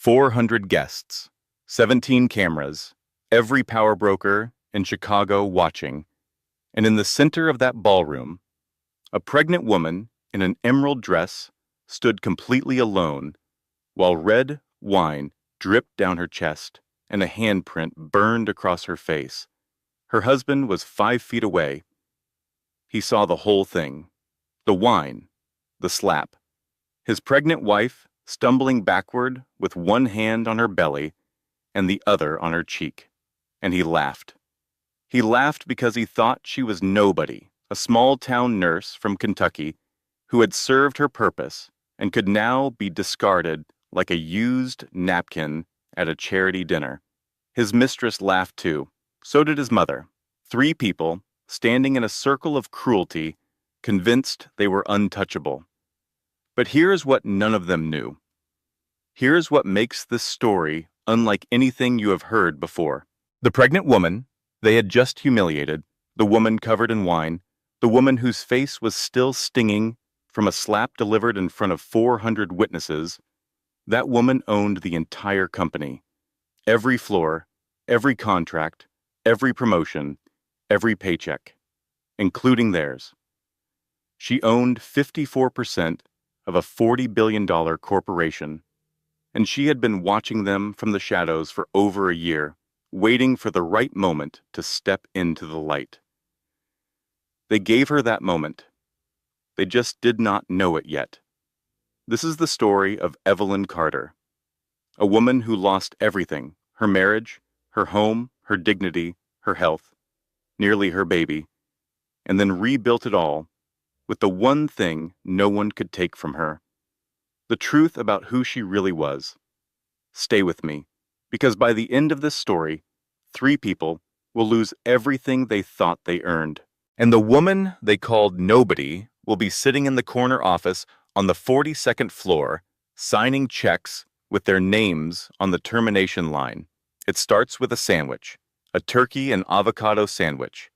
400 guests, 17 cameras, every power broker in Chicago watching, and in the center of that ballroom, a pregnant woman in an emerald dress stood completely alone while red wine dripped down her chest and a handprint burned across her face. Her husband was 5 feet away. He saw the whole thing. The wine, the slap, his pregnant wife stumbling backward with one hand on her belly and the other on her cheek. And he laughed. He laughed because he thought she was nobody, a small-town nurse from Kentucky who had served her purpose and could now be discarded like a used napkin at a charity dinner. His mistress laughed too. So did his mother. 3 people, standing in a circle of cruelty, convinced they were untouchable. But here's what none of them knew. Here's what makes this story unlike anything you have heard before. The pregnant woman they had just humiliated, the woman covered in wine, the woman whose face was still stinging from a slap delivered in front of 400 witnesses, that woman owned the entire company. Every floor, every contract, every promotion, every paycheck, including theirs. She owned 54% of a $40 billion corporation, and she had been watching them from the shadows for over a year, waiting for the right moment to step into the light. They gave her that moment. They just did not know it yet. This is the story of Evelyn Carter, a woman who lost everything: her marriage, her home, her dignity, her health, nearly her baby, and then rebuilt it all with the one thing no one could take from her: the truth about who she really was. Stay with me, because by the end of this story, 3 people will lose everything they thought they earned. And the woman they called nobody will be sitting in the corner office on the 42nd floor, signing checks with their names on the termination line. It starts with a sandwich, a turkey and avocado sandwich,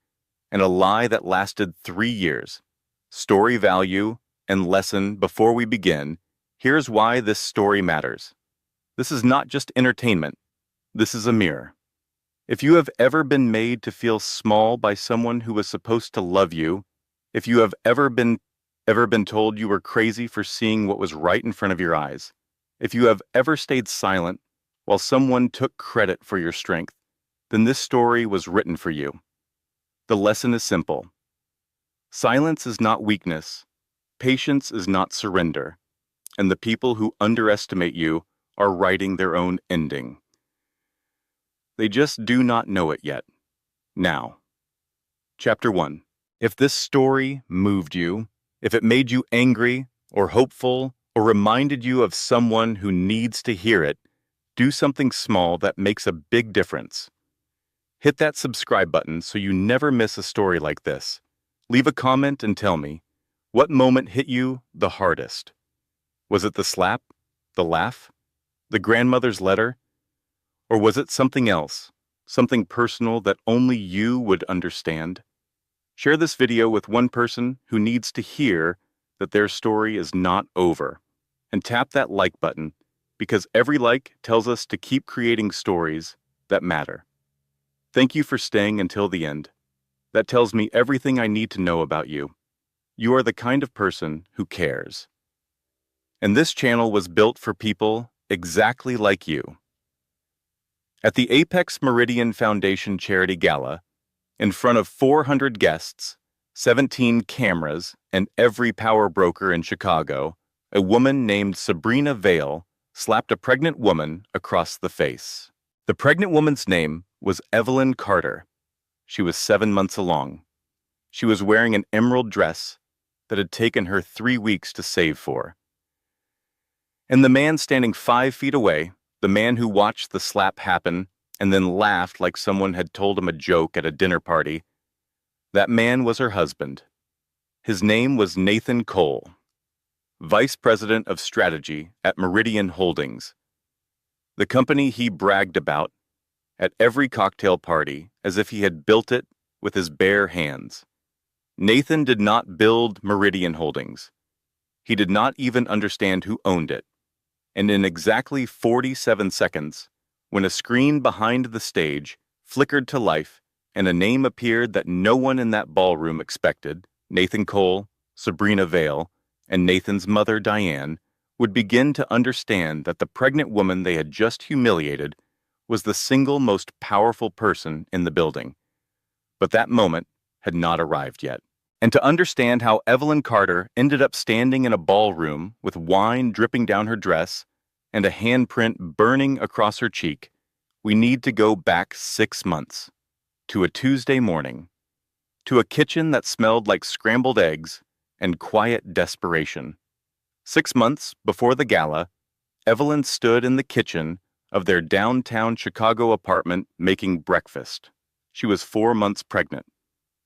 and a lie that lasted 3 years. Story value and lesson before we begin. Here's why this story matters. This is not just entertainment. This is a mirror. If you have ever been made to feel small by someone who was supposed to love you, if you have ever been told you were crazy for seeing what was right in front of your eyes, if you have ever stayed silent while someone took credit for your strength, then this story was written for you. The lesson is simple. Silence is not weakness. Patience is not surrender. And the people who underestimate you are writing their own ending. They just do not know it yet. Now. Chapter 1. If this story moved you, if it made you angry or hopeful or reminded you of someone who needs to hear it, do something small that makes a big difference. Hit that subscribe button so you never miss a story like this. Leave a comment and tell me, what moment hit you the hardest? Was it the slap, the laugh, the grandmother's letter? Or was it something else, something personal that only you would understand? Share this video with one person who needs to hear that their story is not over. And tap that like button, because every like tells us to keep creating stories that matter. Thank you for staying until the end. That tells me everything I need to know about you. You are the kind of person who cares. And this channel was built for people exactly like you. At the Apex Meridian Foundation Charity Gala, in front of 400 guests, 17 cameras, and every power broker in Chicago, a woman named Sabrina Vale slapped a pregnant woman across the face. The pregnant woman's name was Evelyn Carter. She was 7 months along. She was wearing an emerald dress that had taken her 3 weeks to save for. And the man standing 5 feet away, the man who watched the slap happen and then laughed like someone had told him a joke at a dinner party, that man was her husband. His name was Nathan Cole, Vice President of Strategy at Meridian Holdings, the company he bragged about at every cocktail party as if he had built it with his bare hands. Nathan did not build Meridian Holdings. He did not even understand who owned it. And in exactly 47 seconds, when a screen behind the stage flickered to life and a name appeared that no one in that ballroom expected, Nathan Cole, Sabrina Vale, and Nathan's mother, Diane, would begin to understand that the pregnant woman they had just humiliated was the single most powerful person in the building. But that moment had not arrived yet. And to understand how Evelyn Carter ended up standing in a ballroom with wine dripping down her dress and a handprint burning across her cheek, we need to go back 6 months, to a Tuesday morning, to a kitchen that smelled like scrambled eggs and quiet desperation. 6 months before the gala, Evelyn stood in the kitchen of their downtown Chicago apartment making breakfast. She was 4 months pregnant.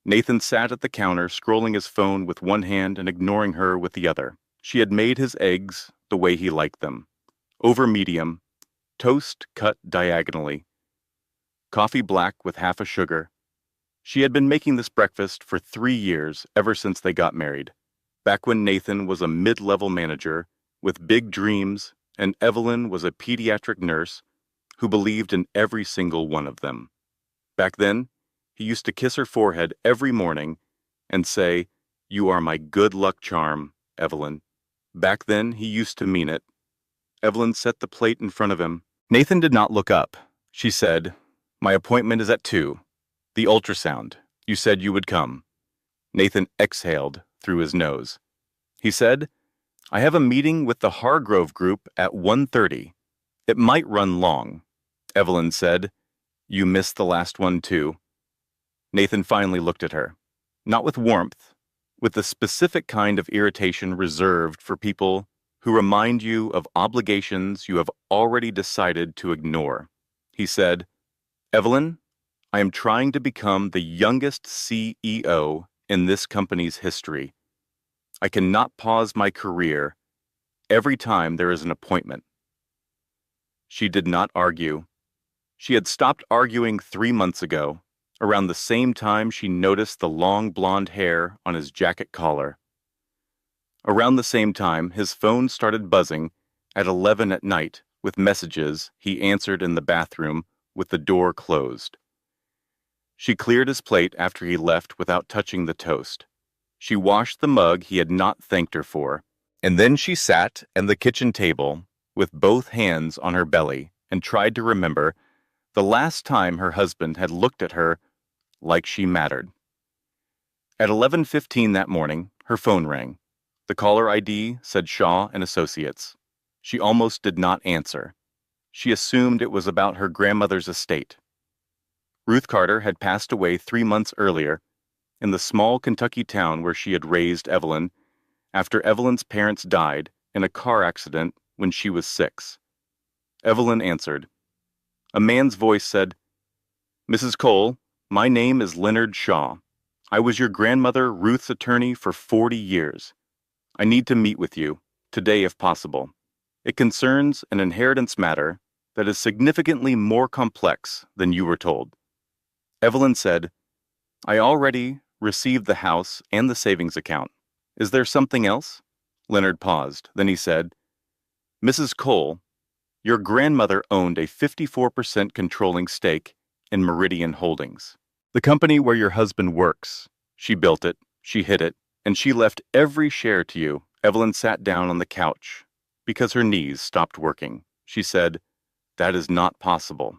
Nathan sat at the counter scrolling his phone with one hand and ignoring her with the other. She had made his eggs the way he liked them. Over medium, toast cut diagonally, coffee black with half a sugar. She had been making this breakfast for 3 years, ever since they got married. Back when Nathan was a mid-level manager with big dreams and Evelyn was a pediatric nurse who believed in every single one of them. Back then, he used to kiss her forehead every morning and say, "You are my good luck charm, Evelyn." Back then, he used to mean it. Evelyn set the plate in front of him. Nathan did not look up. She said, "My appointment is at 2. The ultrasound. You said you would come." Nathan exhaled through his nose. He said, "I have a meeting with the Hargrove Group at 1:30. It might run long." Evelyn said, "You missed the last one too." Nathan finally looked at her, not with warmth, with the specific kind of irritation reserved for people who remind you of obligations you have already decided to ignore. He said, "Evelyn, I am trying to become the youngest CEO in this company's history. I cannot pause my career every time there is an appointment." She did not argue. She had stopped arguing 3 months ago, around the same time she noticed the long blonde hair on his jacket collar. Around the same time, his phone started buzzing at 11 at night with messages he answered in the bathroom with the door closed. She cleared his plate after he left without touching the toast. She washed the mug he had not thanked her for, and then she sat at the kitchen table with both hands on her belly and tried to remember the last time her husband had looked at her like she mattered. At 11:15 that morning, her phone rang. The caller ID said Shaw and Associates. She almost did not answer. She assumed it was about her grandmother's estate. Ruth Carter had passed away 3 months earlier in the small Kentucky town where she had raised Evelyn after Evelyn's parents died in a car accident when she was 6. Evelyn answered. A man's voice said, "Mrs. Cole, my name is Leonard Shaw. I was your grandmother Ruth's attorney for 40 years. I need to meet with you, today if possible. It concerns an inheritance matter that is significantly more complex than you were told." Evelyn said, "I already received the house and the savings account. Is there something else?" Leonard paused. Then he said, "Mrs. Cole, your grandmother owned a 54% controlling stake in Meridian Holdings, the company where your husband works. She built it, she hid it, and she left every share to you." Evelyn sat down on the couch because her knees stopped working. She said, "That is not possible."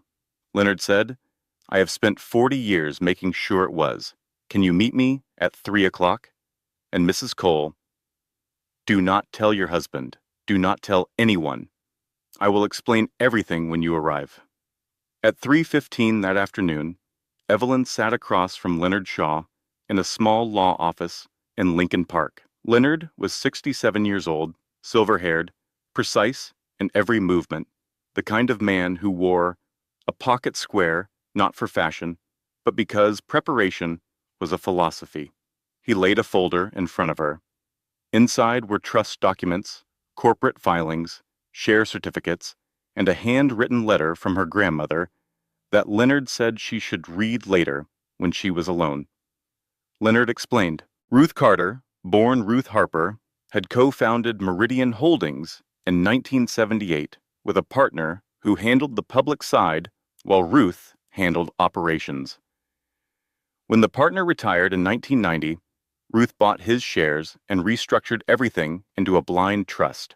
Leonard said, "I have spent 40 years making sure it was. Can you meet me at 3 o'clock? And Mrs. Cole, do not tell your husband. Do not tell anyone. I will explain everything when you arrive." At 3:15 that afternoon, Evelyn sat across from Leonard Shaw in a small law office in Lincoln Park. Leonard was 67 years old, silver-haired, precise in every movement, the kind of man who wore a pocket square not for fashion, but because preparation was a philosophy. He laid a folder in front of her. Inside were trust documents, corporate filings, share certificates, and a handwritten letter from her grandmother that Leonard said she should read later when she was alone. Leonard explained. Ruth Carter, born Ruth Harper, had co-founded Meridian Holdings in 1978 with a partner who handled the public side while Ruth handled operations. When the partner retired in 1990, Ruth bought his shares and restructured everything into a blind trust.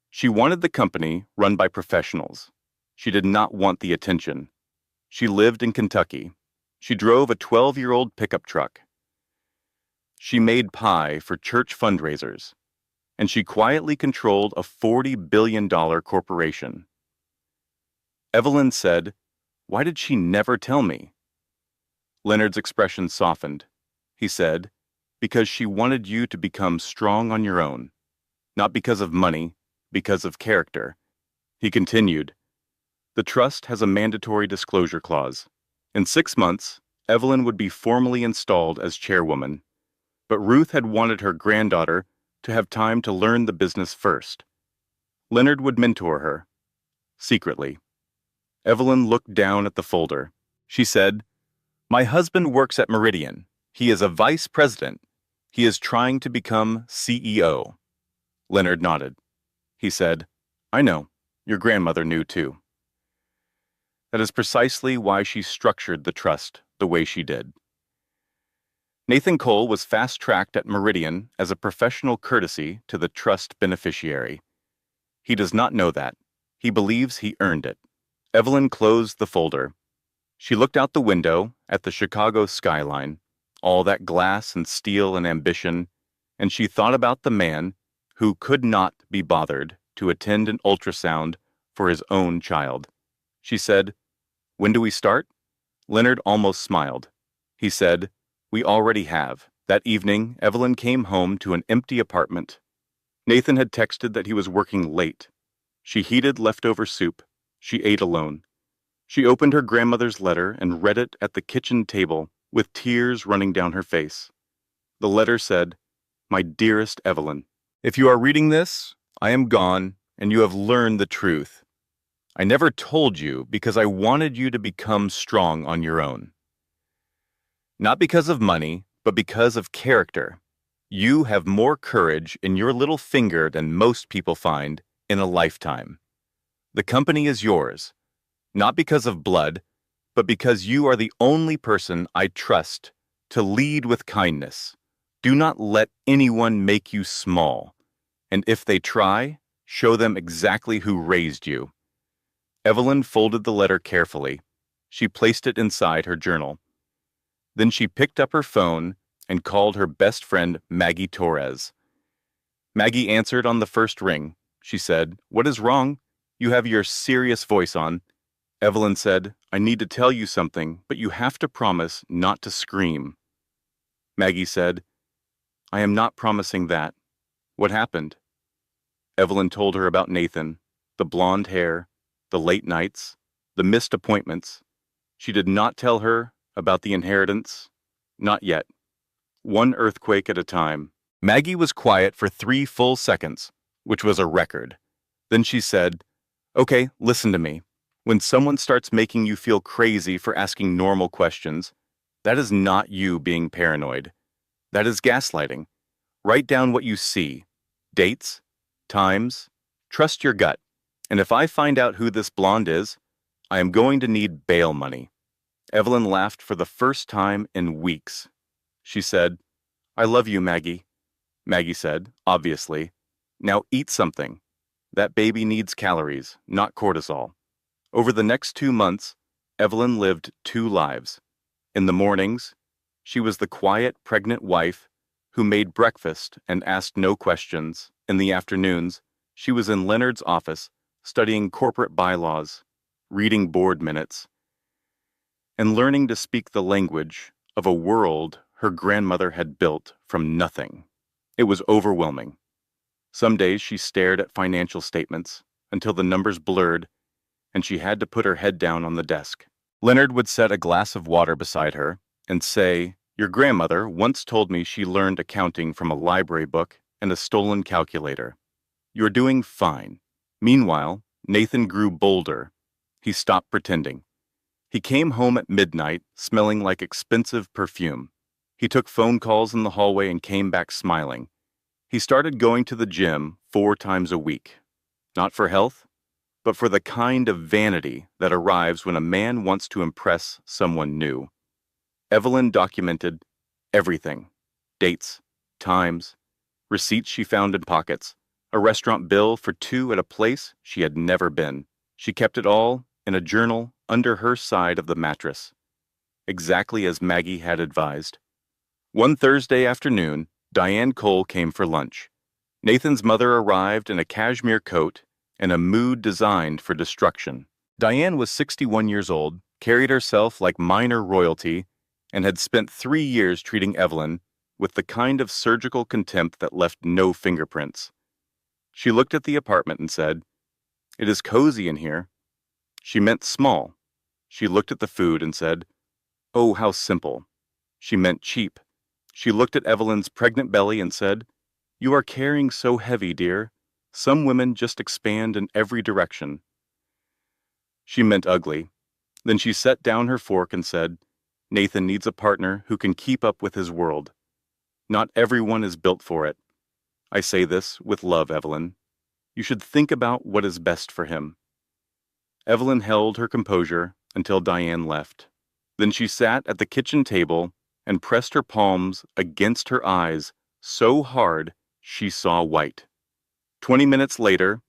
She wanted the company run by professionals. She did not want the attention. She lived in Kentucky. She drove a 12-year-old pickup truck. She made pie for church fundraisers, and she quietly controlled a $40 billion corporation. Evelyn said, "Why did she never tell me?" Leonard's expression softened. He said, "Because she wanted you to become strong on your own. Not because of money, because of character." He continued, "The trust has a mandatory disclosure clause. In 6 months, Evelyn would be formally installed as chairwoman. But Ruth had wanted her granddaughter to have time to learn the business first. Leonard would mentor her, secretly." Evelyn looked down at the folder. She said, "My husband works at Meridian. He is a vice president. He is trying to become CEO." Leonard nodded. He said, "I know. Your grandmother knew too." That is precisely why she structured the trust the way she did. Nathan Cole was fast-tracked at Meridian as a professional courtesy to the trust beneficiary. He does not know that. He believes he earned it. Evelyn closed the folder. She looked out the window at the Chicago skyline, all that glass and steel and ambition, and she thought about the man who could not be bothered to attend an ultrasound for his own child. She said, "When do we start?" Leonard almost smiled. He said, "We already have." That evening, Evelyn came home to an empty apartment. Nathan had texted that he was working late. She heated leftover soup. She ate alone. She opened her grandmother's letter and read it at the kitchen table with tears running down her face. The letter said, "My dearest Evelyn, if you are reading this, I am gone and you have learned the truth. I never told you because I wanted you to become strong on your own. Not because of money, but because of character. You have more courage in your little finger than most people find in a lifetime. The company is yours, not because of blood, but because you are the only person I trust to lead with kindness. Do not let anyone make you small, and if they try, show them exactly who raised you." Evelyn folded the letter carefully. She placed it inside her journal. Then she picked up her phone and called her best friend Maggie Torres. Maggie answered on the first ring. She said, "What is wrong? You have your serious voice on." Evelyn said, "I need to tell you something, but you have to promise not to scream." Maggie said, "I am not promising that. What happened?" Evelyn told her about Nathan, the blonde hair, the late nights, the missed appointments. She did not tell her about the inheritance. Not yet. One earthquake at a time. Maggie was quiet for 3 full seconds, which was a record. Then she said, "Okay, listen to me. When someone starts making you feel crazy for asking normal questions, that is not you being paranoid. That is gaslighting. Write down what you see. Dates, times, trust your gut. And if I find out who this blonde is, I am going to need bail money." Evelyn laughed for the first time in weeks. She said, "I love you, Maggie." Maggie said, obviously, "Now eat something. That baby needs calories, not cortisol." Over the next 2 months, Evelyn lived 2 lives. In the mornings, she was the quiet, pregnant wife who made breakfast and asked no questions. In the afternoons, she was in Leonard's office studying corporate bylaws, reading board minutes, and learning to speak the language of a world her grandmother had built from nothing. It was overwhelming. Some days she stared at financial statements until the numbers blurred and she had to put her head down on the desk. Leonard would set a glass of water beside her and say, "Your grandmother once told me she learned accounting from a library book and a stolen calculator. You're doing fine." Meanwhile, Nathan grew bolder. He stopped pretending. He came home at midnight, smelling like expensive perfume. He took phone calls in the hallway and came back smiling. He started going to the gym 4 times a week, not for health, but for the kind of vanity that arrives when a man wants to impress someone new. Evelyn documented everything: dates, times, receipts she found in pockets, a restaurant bill for two at a place she had never been. She kept it all in a journal under her side of the mattress, exactly as Maggie had advised. One Thursday afternoon, Diane Cole came for lunch. Nathan's mother arrived in a cashmere coat and a mood designed for destruction. Diane was 61 years old, carried herself like minor royalty, and had spent 3 years treating Evelyn with the kind of surgical contempt that left no fingerprints. She looked at the apartment and said, "It is cozy in here." She meant small. She looked at the food and said, "Oh, how simple." She meant cheap. She looked at Evelyn's pregnant belly and said, "You are carrying so heavy, dear. Some women just expand in every direction." She meant ugly. Then she set down her fork and said, "Nathan needs a partner who can keep up with his world. Not everyone is built for it. I say this with love, Evelyn. You should think about what is best for him." Evelyn held her composure until Diane left. Then she sat at the kitchen table and pressed her palms against her eyes so hard she saw white. 20 minutes later,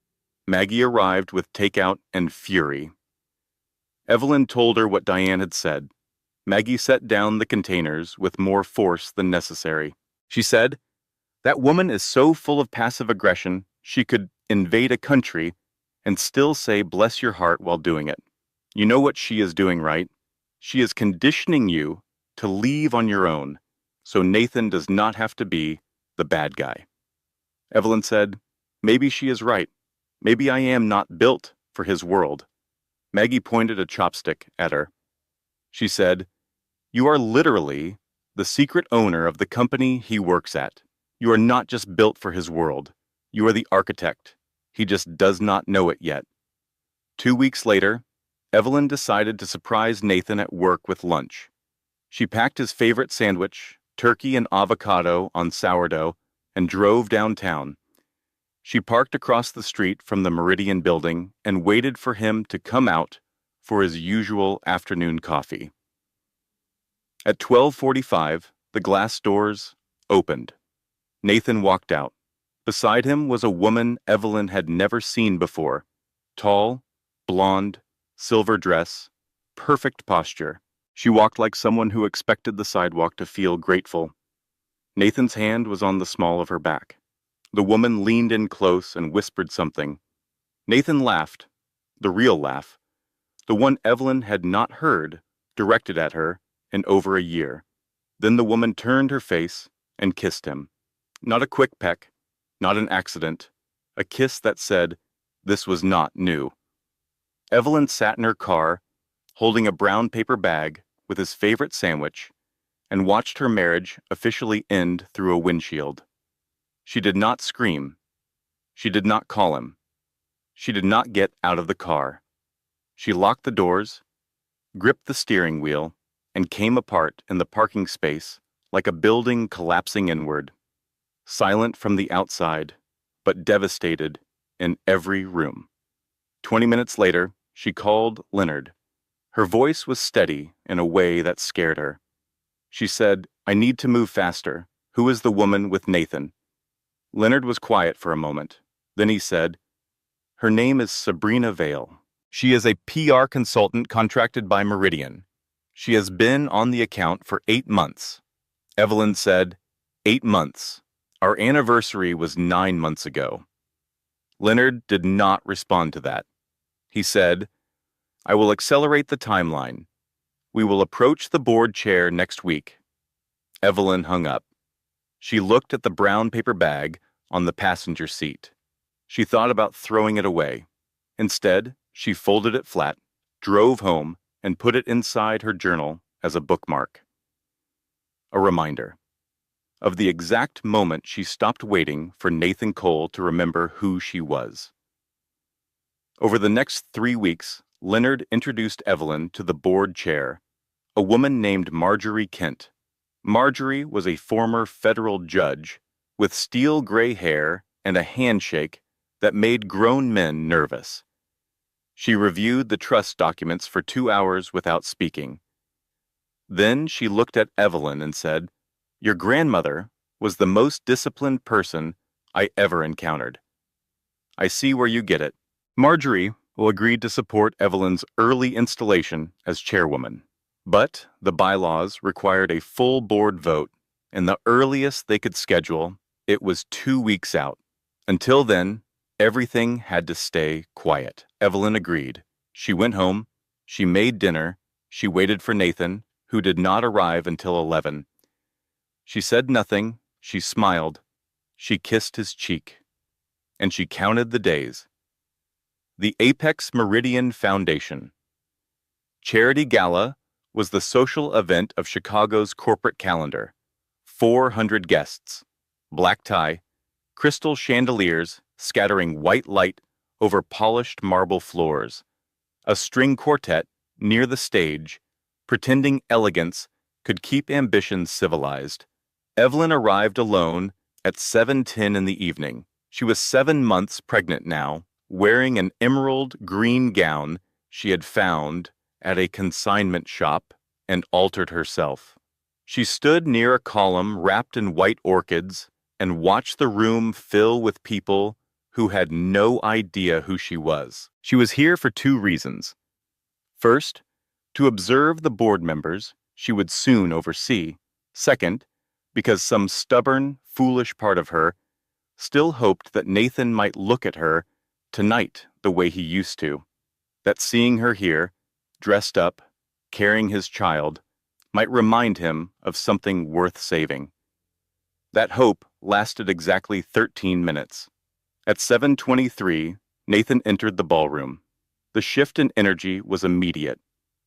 Maggie arrived with takeout and fury. Evelyn told her what Diane had said. Maggie set down the containers with more force than necessary. She said, "That woman is so full of passive aggression, she could invade a country and still say bless your heart while doing it. You know what she is doing, right? She is conditioning you to leave on your own, so Nathan does not have to be the bad guy." Evelyn said, "Maybe she is right. Maybe I am not built for his world." Maggie pointed a chopstick at her. She said, "You are literally the secret owner of the company he works at. You are not just built for his world. You are the architect. He just does not know it yet." 2 weeks later, Evelyn decided to surprise Nathan at work with lunch. She packed his favorite sandwich, turkey and avocado on sourdough, and drove downtown. She parked across the street from the Meridian building and waited for him to come out for his usual afternoon coffee. At 12:45, the glass doors opened. Nathan walked out. Beside him was a woman Evelyn had never seen before. Tall, blonde, silver dress, perfect posture. She walked like someone who expected the sidewalk to feel grateful. Nathan's hand was on the small of her back. The woman leaned in close and whispered something. Nathan laughed, the real laugh, the one Evelyn had not heard, directed at her in over a year. Then the woman turned her face and kissed him. Not a quick peck, not an accident, a kiss that said this was not new. Evelyn sat in her car, holding a brown paper bag with his favorite sandwich, and watched her marriage officially end through a windshield. She did not scream. She did not call him. She did not get out of the car. She locked the doors, gripped the steering wheel, and came apart in the parking space like a building collapsing inward. Silent from the outside, but devastated in every room. 20 minutes later, she called Leonard. Her voice was steady in a way that scared her. She said, "I need to move faster. Who is the woman with Nathan?" Leonard was quiet for a moment. Then he said, "Her name is Sabrina Vale. She is a PR consultant contracted by Meridian. She has been on the account for 8 months. Evelyn said, 8 months. Our anniversary was 9 months ago." Leonard did not respond to that. He said, "I will accelerate the timeline. We will approach the board chair next week." Evelyn hung up. She looked at the brown paper bag on the passenger seat. She thought about throwing it away. Instead, she folded it flat, drove home, and put it inside her journal as a bookmark. A reminder of the exact moment she stopped waiting for Nathan Cole to remember who she was. Over the next 3 weeks, Leonard introduced Evelyn to the board chair, a woman named Marjorie Kent. Marjorie was a former federal judge with steel gray hair and a handshake that made grown men nervous. She reviewed the trust documents for 2 hours without speaking. Then she looked at Evelyn and said, "Your grandmother was the most disciplined person I ever encountered. I see where you get it." Marjorie agreed to support Evelyn's early installation as chairwoman. But the bylaws required a full board vote, and the earliest they could schedule, it was 2 weeks out. Until then, everything had to stay quiet. Evelyn agreed. She went home, she made dinner, she waited for Nathan, who did not arrive until 11. She said nothing, she smiled, she kissed his cheek, and she counted the days. The Apex Meridian Foundation. Charity Gala was the social event of Chicago's corporate calendar. 400 guests, black tie, crystal chandeliers scattering white light over polished marble floors, a string quartet near the stage, pretending elegance could keep ambition civilized. Evelyn arrived alone at 7:10 in the evening. She was 7 months pregnant now, wearing an emerald green gown she had found at a consignment shop and altered herself. She stood near a column wrapped in white orchids and watched the room fill with people who had no idea who she was. She was here for 2 reasons. First, to observe the board members she would soon oversee. Second, because some stubborn, foolish part of her still hoped that Nathan might look at her tonight the way he used to, that seeing her here, dressed up, carrying his child, might remind him of something worth saving. That hope lasted exactly 13 minutes. At 7:23, Nathan entered the ballroom. The shift in energy was immediate.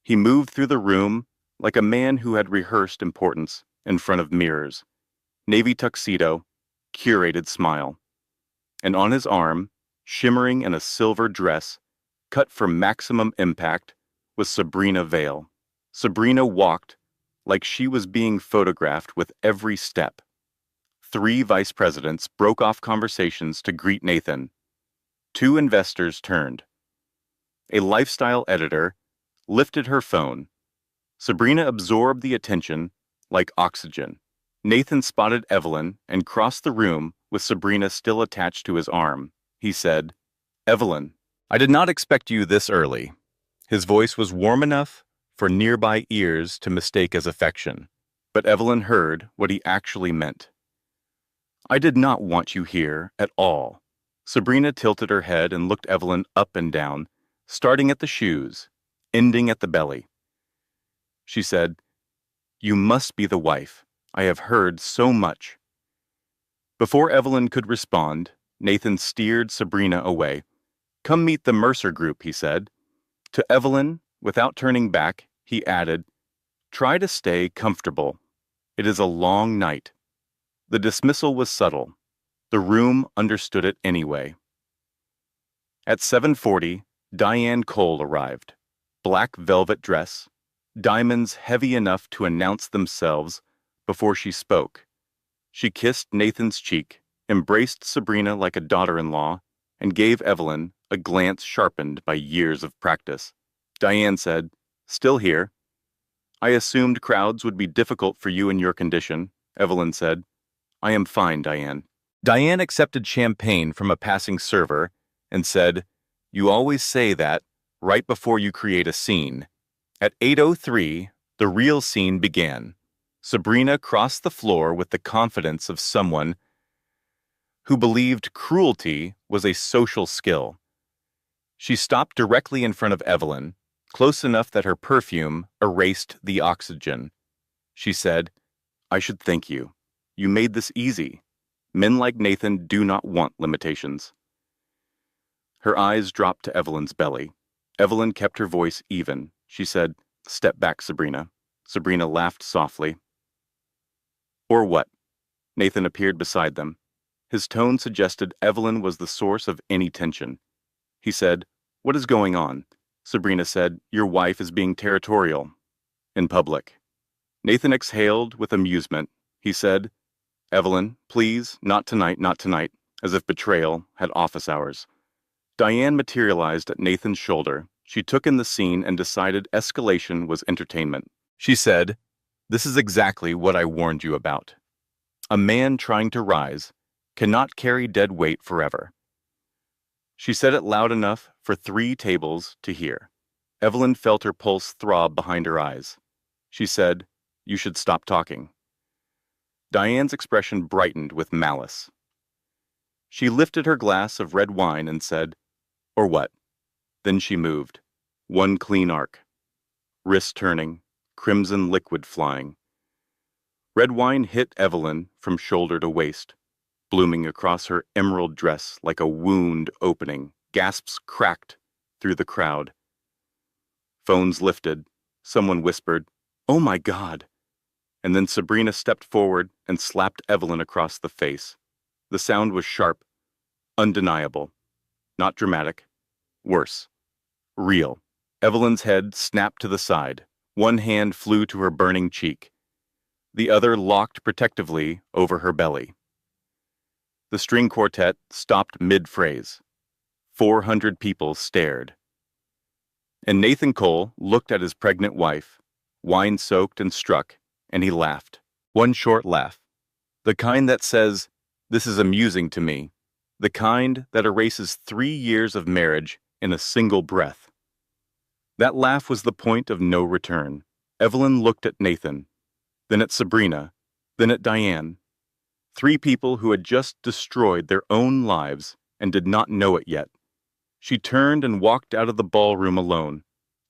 He moved through the room like a man who had rehearsed importance in front of mirrors. Navy tuxedo, curated smile. And on his arm, shimmering in a silver dress, cut for maximum impact, was Sabrina Vale. Sabrina walked like she was being photographed with every step. 3 vice presidents broke off conversations to greet Nathan. 2 investors turned. A lifestyle editor lifted her phone. Sabrina absorbed the attention like oxygen. Nathan spotted Evelyn and crossed the room with Sabrina still attached to his arm. He said, "Evelyn, I did not expect you this early." His voice was warm enough for nearby ears to mistake as affection, but Evelyn heard what he actually meant. "I did not want you here at all." Sabrina tilted her head and looked Evelyn up and down, starting at the shoes, ending at the belly. She said, "You must be the wife. I have heard so much." Before Evelyn could respond, Nathan steered Sabrina away. "Come meet the Mercer Group," he said. To Evelyn, without turning back, he added, "Try to stay comfortable. It is a long night." The dismissal was subtle. The room understood it anyway. At 7:40, Diane Cole arrived. Black velvet dress, diamonds heavy enough to announce themselves before she spoke. She kissed Nathan's cheek, embraced Sabrina like a daughter-in-law, and gave Evelyn a glance sharpened by years of practice. Diane said, "Still here?" "I assumed crowds would be difficult for you in your condition," Evelyn said. "I am fine, Diane." Diane accepted champagne from a passing server and said, "You always say that right before you create a scene." At 8:03, the real scene began. Sabrina crossed the floor with the confidence of someone who believed cruelty was a social skill. She stopped directly in front of Evelyn, close enough that her perfume erased the oxygen. She said, "I should thank you. You made this easy. Men like Nathan do not want limitations." Her eyes dropped to Evelyn's belly. Evelyn kept her voice even. She said, "Step back, Sabrina." Sabrina laughed softly. "Or what?" Nathan appeared beside them. His tone suggested Evelyn was the source of any tension. He said, "What is going on?" Sabrina said, "Your wife is being territorial." In public. Nathan exhaled with amusement. He said, Evelyn, please, not tonight, not tonight, as if betrayal had office hours. Diane materialized at Nathan's shoulder. She took in the scene and decided escalation was entertainment. She said, "This is exactly what I warned you about. A man trying to rise cannot carry dead weight forever." She said it loud enough for 3 tables to hear. Evelyn felt her pulse throb behind her eyes. She said, "You should stop talking." Diane's expression brightened with malice. She lifted her glass of red wine and said, "Or what?" Then she moved. One clean arc. Wrist turning, crimson liquid flying. Red wine hit Evelyn from shoulder to waist, blooming across her emerald dress like a wound opening. Gasps cracked through the crowd. Phones lifted. Someone whispered, "Oh my God!" And then Sabrina stepped forward and slapped Evelyn across the face. The sound was sharp, undeniable, not dramatic, worse, real. Evelyn's head snapped to the side. One hand flew to her burning cheek. The other locked protectively over her belly. The string quartet stopped mid-phrase. 400 people stared. And Nathan Cole looked at his pregnant wife, wine-soaked and struck, and he laughed. One short laugh. The kind that says, "This is amusing to me." The kind that erases 3 years of marriage in a single breath. That laugh was the point of no return. Evelyn looked at Nathan, then at Sabrina, then at Diane. 3 people who had just destroyed their own lives and did not know it yet. She turned and walked out of the ballroom alone.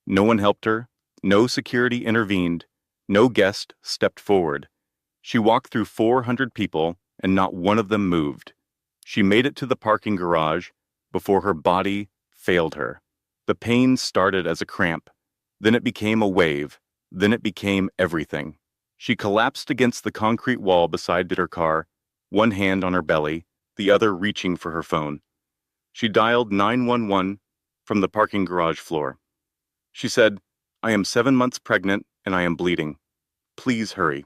No one helped her, no security intervened, no guest stepped forward. She walked through 400 people, and not one of them moved. She made it to the parking garage before her body failed her. The pain started as a cramp, then it became a wave, then it became everything. She collapsed against the concrete wall beside her car, one hand on her belly, the other reaching for her phone. She dialed 911 from the parking garage floor. She said, "I am 7 months pregnant and I am bleeding. Please hurry."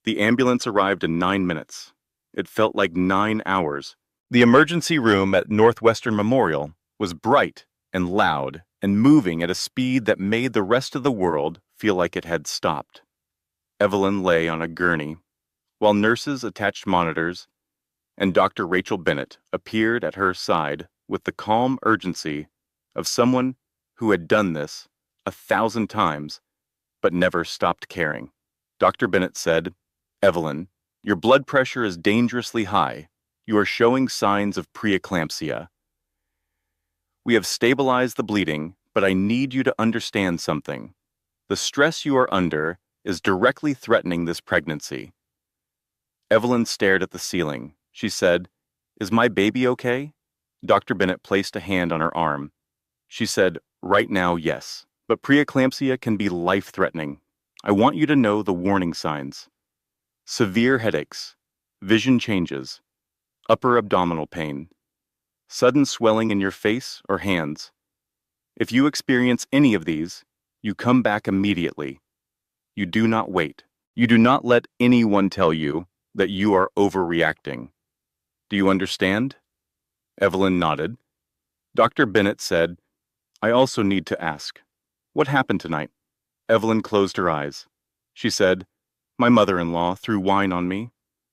The ambulance arrived in 9 minutes. It felt like 9 hours. The emergency room at Northwestern Memorial was bright and loud and moving at a speed that made the rest of the world feel like it had stopped. Evelyn lay on a gurney, while nurses attached monitors, and Dr. Rachel Bennett appeared at her side with the calm urgency of someone who had done this 1,000 times but never stopped caring. Dr. Bennett said, "Evelyn, your blood pressure is dangerously high. You are showing signs of preeclampsia. We have stabilized the bleeding, but I need you to understand something. The stress you are under is directly threatening this pregnancy." Evelyn stared at the ceiling. She said, "Is my baby okay?" Dr. Bennett placed a hand on her arm. She said, "Right now, yes, but preeclampsia can be life-threatening. I want you to know the warning signs. Severe headaches, vision changes, upper abdominal pain, sudden swelling in your face or hands. If you experience any of these, you come back immediately. You do not wait. You do not let anyone tell you that you are overreacting. Do you understand?" Evelyn nodded. Dr. Bennett said, "I also need to ask, what happened tonight?" Evelyn closed her eyes. She said, "My mother-in-law threw wine on me.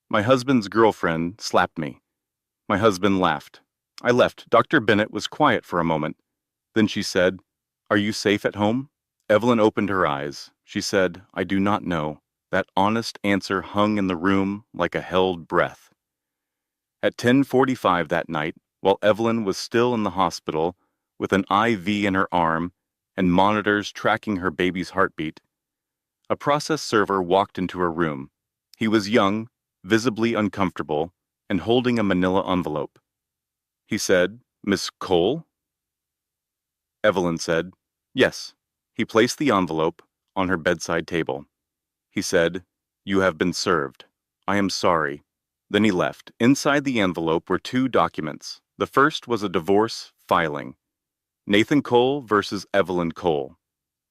My husband's girlfriend slapped me. My husband laughed. I left." Dr. Bennett was quiet for a moment. Then she said, "Are you safe at home?" Evelyn opened her eyes. She said, "I do not know." That honest answer hung in the room like a held breath. At 10:45 that night, while Evelyn was still in the hospital with an IV in her arm and monitors tracking her baby's heartbeat, a process server walked into her room. He was young, visibly uncomfortable, and holding a manila envelope. He said, "Miss Cole?" Evelyn said, "Yes." He placed the envelope on her bedside table. He said, "You have been served. I am sorry." Then he left. Inside the envelope were 2 documents. The first was a divorce filing. Nathan Cole versus Evelyn Cole.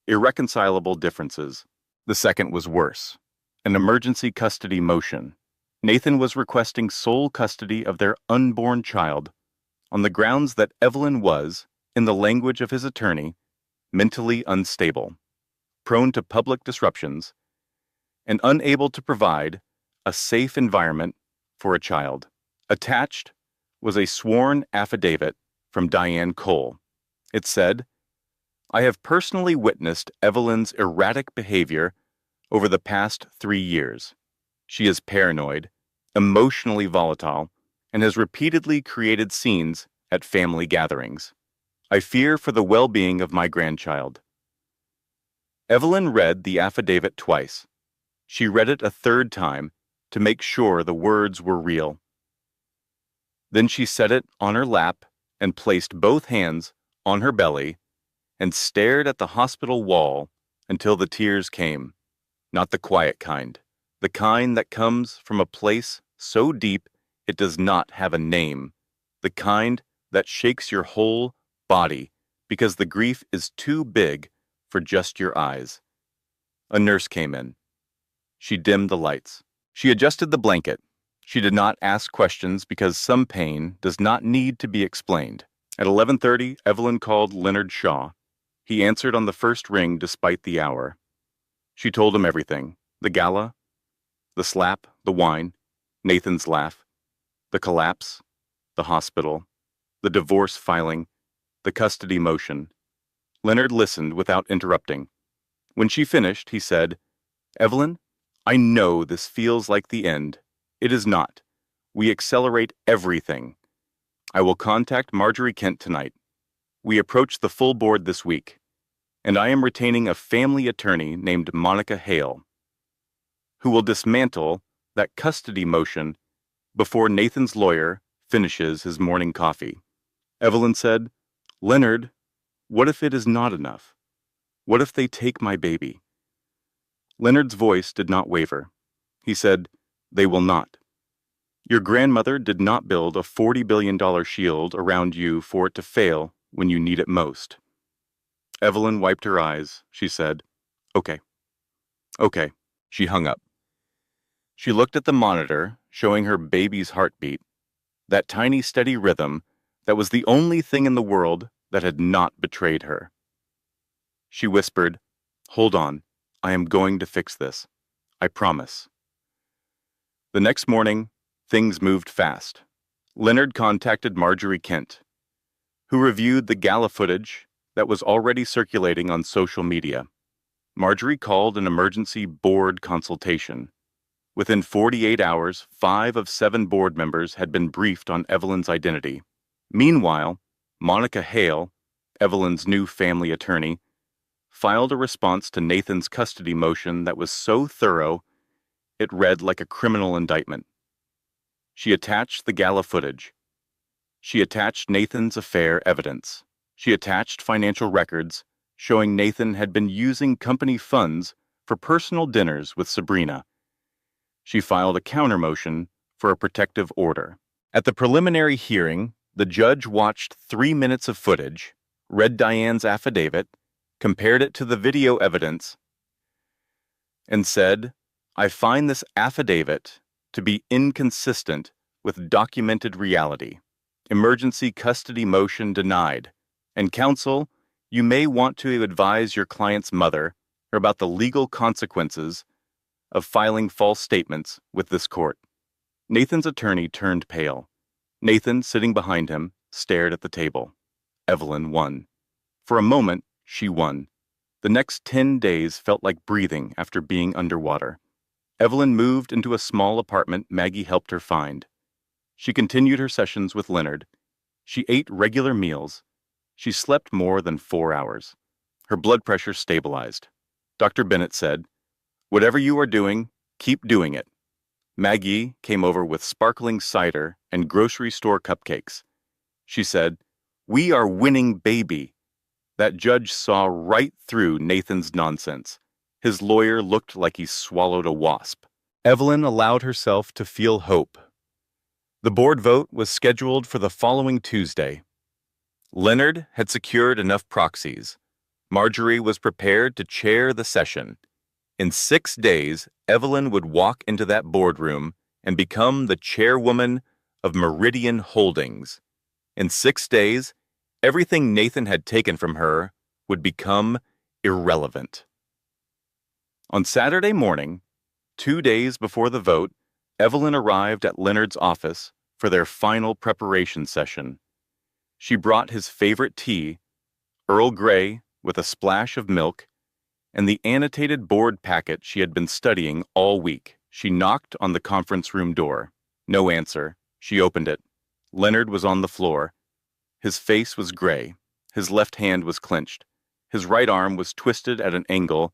Irreconcilable differences. The second was worse. An emergency custody motion. Nathan was requesting sole custody of their unborn child on the grounds that Evelyn was, in the language of his attorney, mentally unstable, prone to public disruptions, and unable to provide a safe environment for a child. Attached was a sworn affidavit from Diane Cole. It said, "I have personally witnessed Evelyn's erratic behavior over the past 3 years. She is paranoid, emotionally volatile, and has repeatedly created scenes at family gatherings. I fear for the well-being of my grandchild." Evelyn read the affidavit twice. She read it a third time to make sure the words were real. Then she set it on her lap and placed both hands on her belly and stared at the hospital wall until the tears came. Not the quiet kind, the kind that comes from a place so deep it does not have a name, the kind that shakes your whole body because the grief is too big for just your eyes. A nurse came in. She dimmed the lights. She adjusted the blanket. She did not ask questions because some pain does not need to be explained. At 11:30, Evelyn called Leonard Shaw. He answered on the first ring despite the hour. She told him everything: the gala, the slap, the wine, Nathan's laugh, the collapse, the hospital, the divorce filing, the custody motion. Leonard listened without interrupting. When she finished, he said, "Evelyn, I know this feels like the end. It is not. We accelerate everything. I will contact Marjorie Kent tonight. We approach the full board this week, and I am retaining a family attorney named Monica Hale, who will dismantle that custody motion before Nathan's lawyer finishes his morning coffee." Evelyn said, "Leonard, what if it is not enough? What if they take my baby?" Leonard's voice did not waver. He said, "They will not. Your grandmother did not build a $40 billion shield around you for it to fail when you need it most." Evelyn wiped her eyes. She said, "Okay. Okay." She hung up. She looked at the monitor, showing her baby's heartbeat, that tiny steady rhythm that was the only thing in the world that had not betrayed her. She whispered, "Hold on. I am going to fix this. I promise." The next morning, things moved fast. Leonard contacted Marjorie Kent, who reviewed the gala footage that was already circulating on social media. Marjorie called an emergency board consultation. Within 48 hours, 5 of 7 board members had been briefed on Evelyn's identity. Meanwhile, Monica Hale, Evelyn's new family attorney, filed a response to Nathan's custody motion that was so thorough it read like a criminal indictment. She attached the gala footage. She attached Nathan's affair evidence. She attached financial records showing Nathan had been using company funds for personal dinners with Sabrina. She filed a counter-motion for a protective order. At the preliminary hearing, the judge watched 3 minutes of footage, read Diane's affidavit, compared it to the video evidence, and said, "I find this affidavit to be inconsistent with documented reality. Emergency custody motion denied. And counsel, you may want to advise your client's mother about the legal consequences of filing false statements with this court." Nathan's attorney turned pale. Nathan, sitting behind him, stared at the table. Evelyn won. For a moment, she won. The next 10 days felt like breathing after being underwater. Evelyn moved into a small apartment Maggie helped her find. She continued her sessions with Leonard. She ate regular meals. She slept more than 4 hours. Her blood pressure stabilized. Dr. Bennett said, "Whatever you are doing, keep doing it." Maggie came over with sparkling cider and grocery store cupcakes. She said, "We are winning, baby." That judge saw right through Nathan's nonsense. His lawyer looked like he swallowed a wasp. Evelyn allowed herself to feel hope. The board vote was scheduled for the following Tuesday. Leonard had secured enough proxies. Marjorie was prepared to chair the session. In 6 days, Evelyn would walk into that boardroom and become the chairwoman of Meridian Holdings. In 6 days, everything Nathan had taken from her would become irrelevant. On Saturday morning, 2 days before the vote, Evelyn arrived at Leonard's office for their final preparation session. She brought his favorite tea, Earl Grey with a splash of milk, and the annotated board packet she had been studying all week. She knocked on the conference room door. No answer. She opened it. Leonard was on the floor. His face was gray. His left hand was clenched. His right arm was twisted at an angle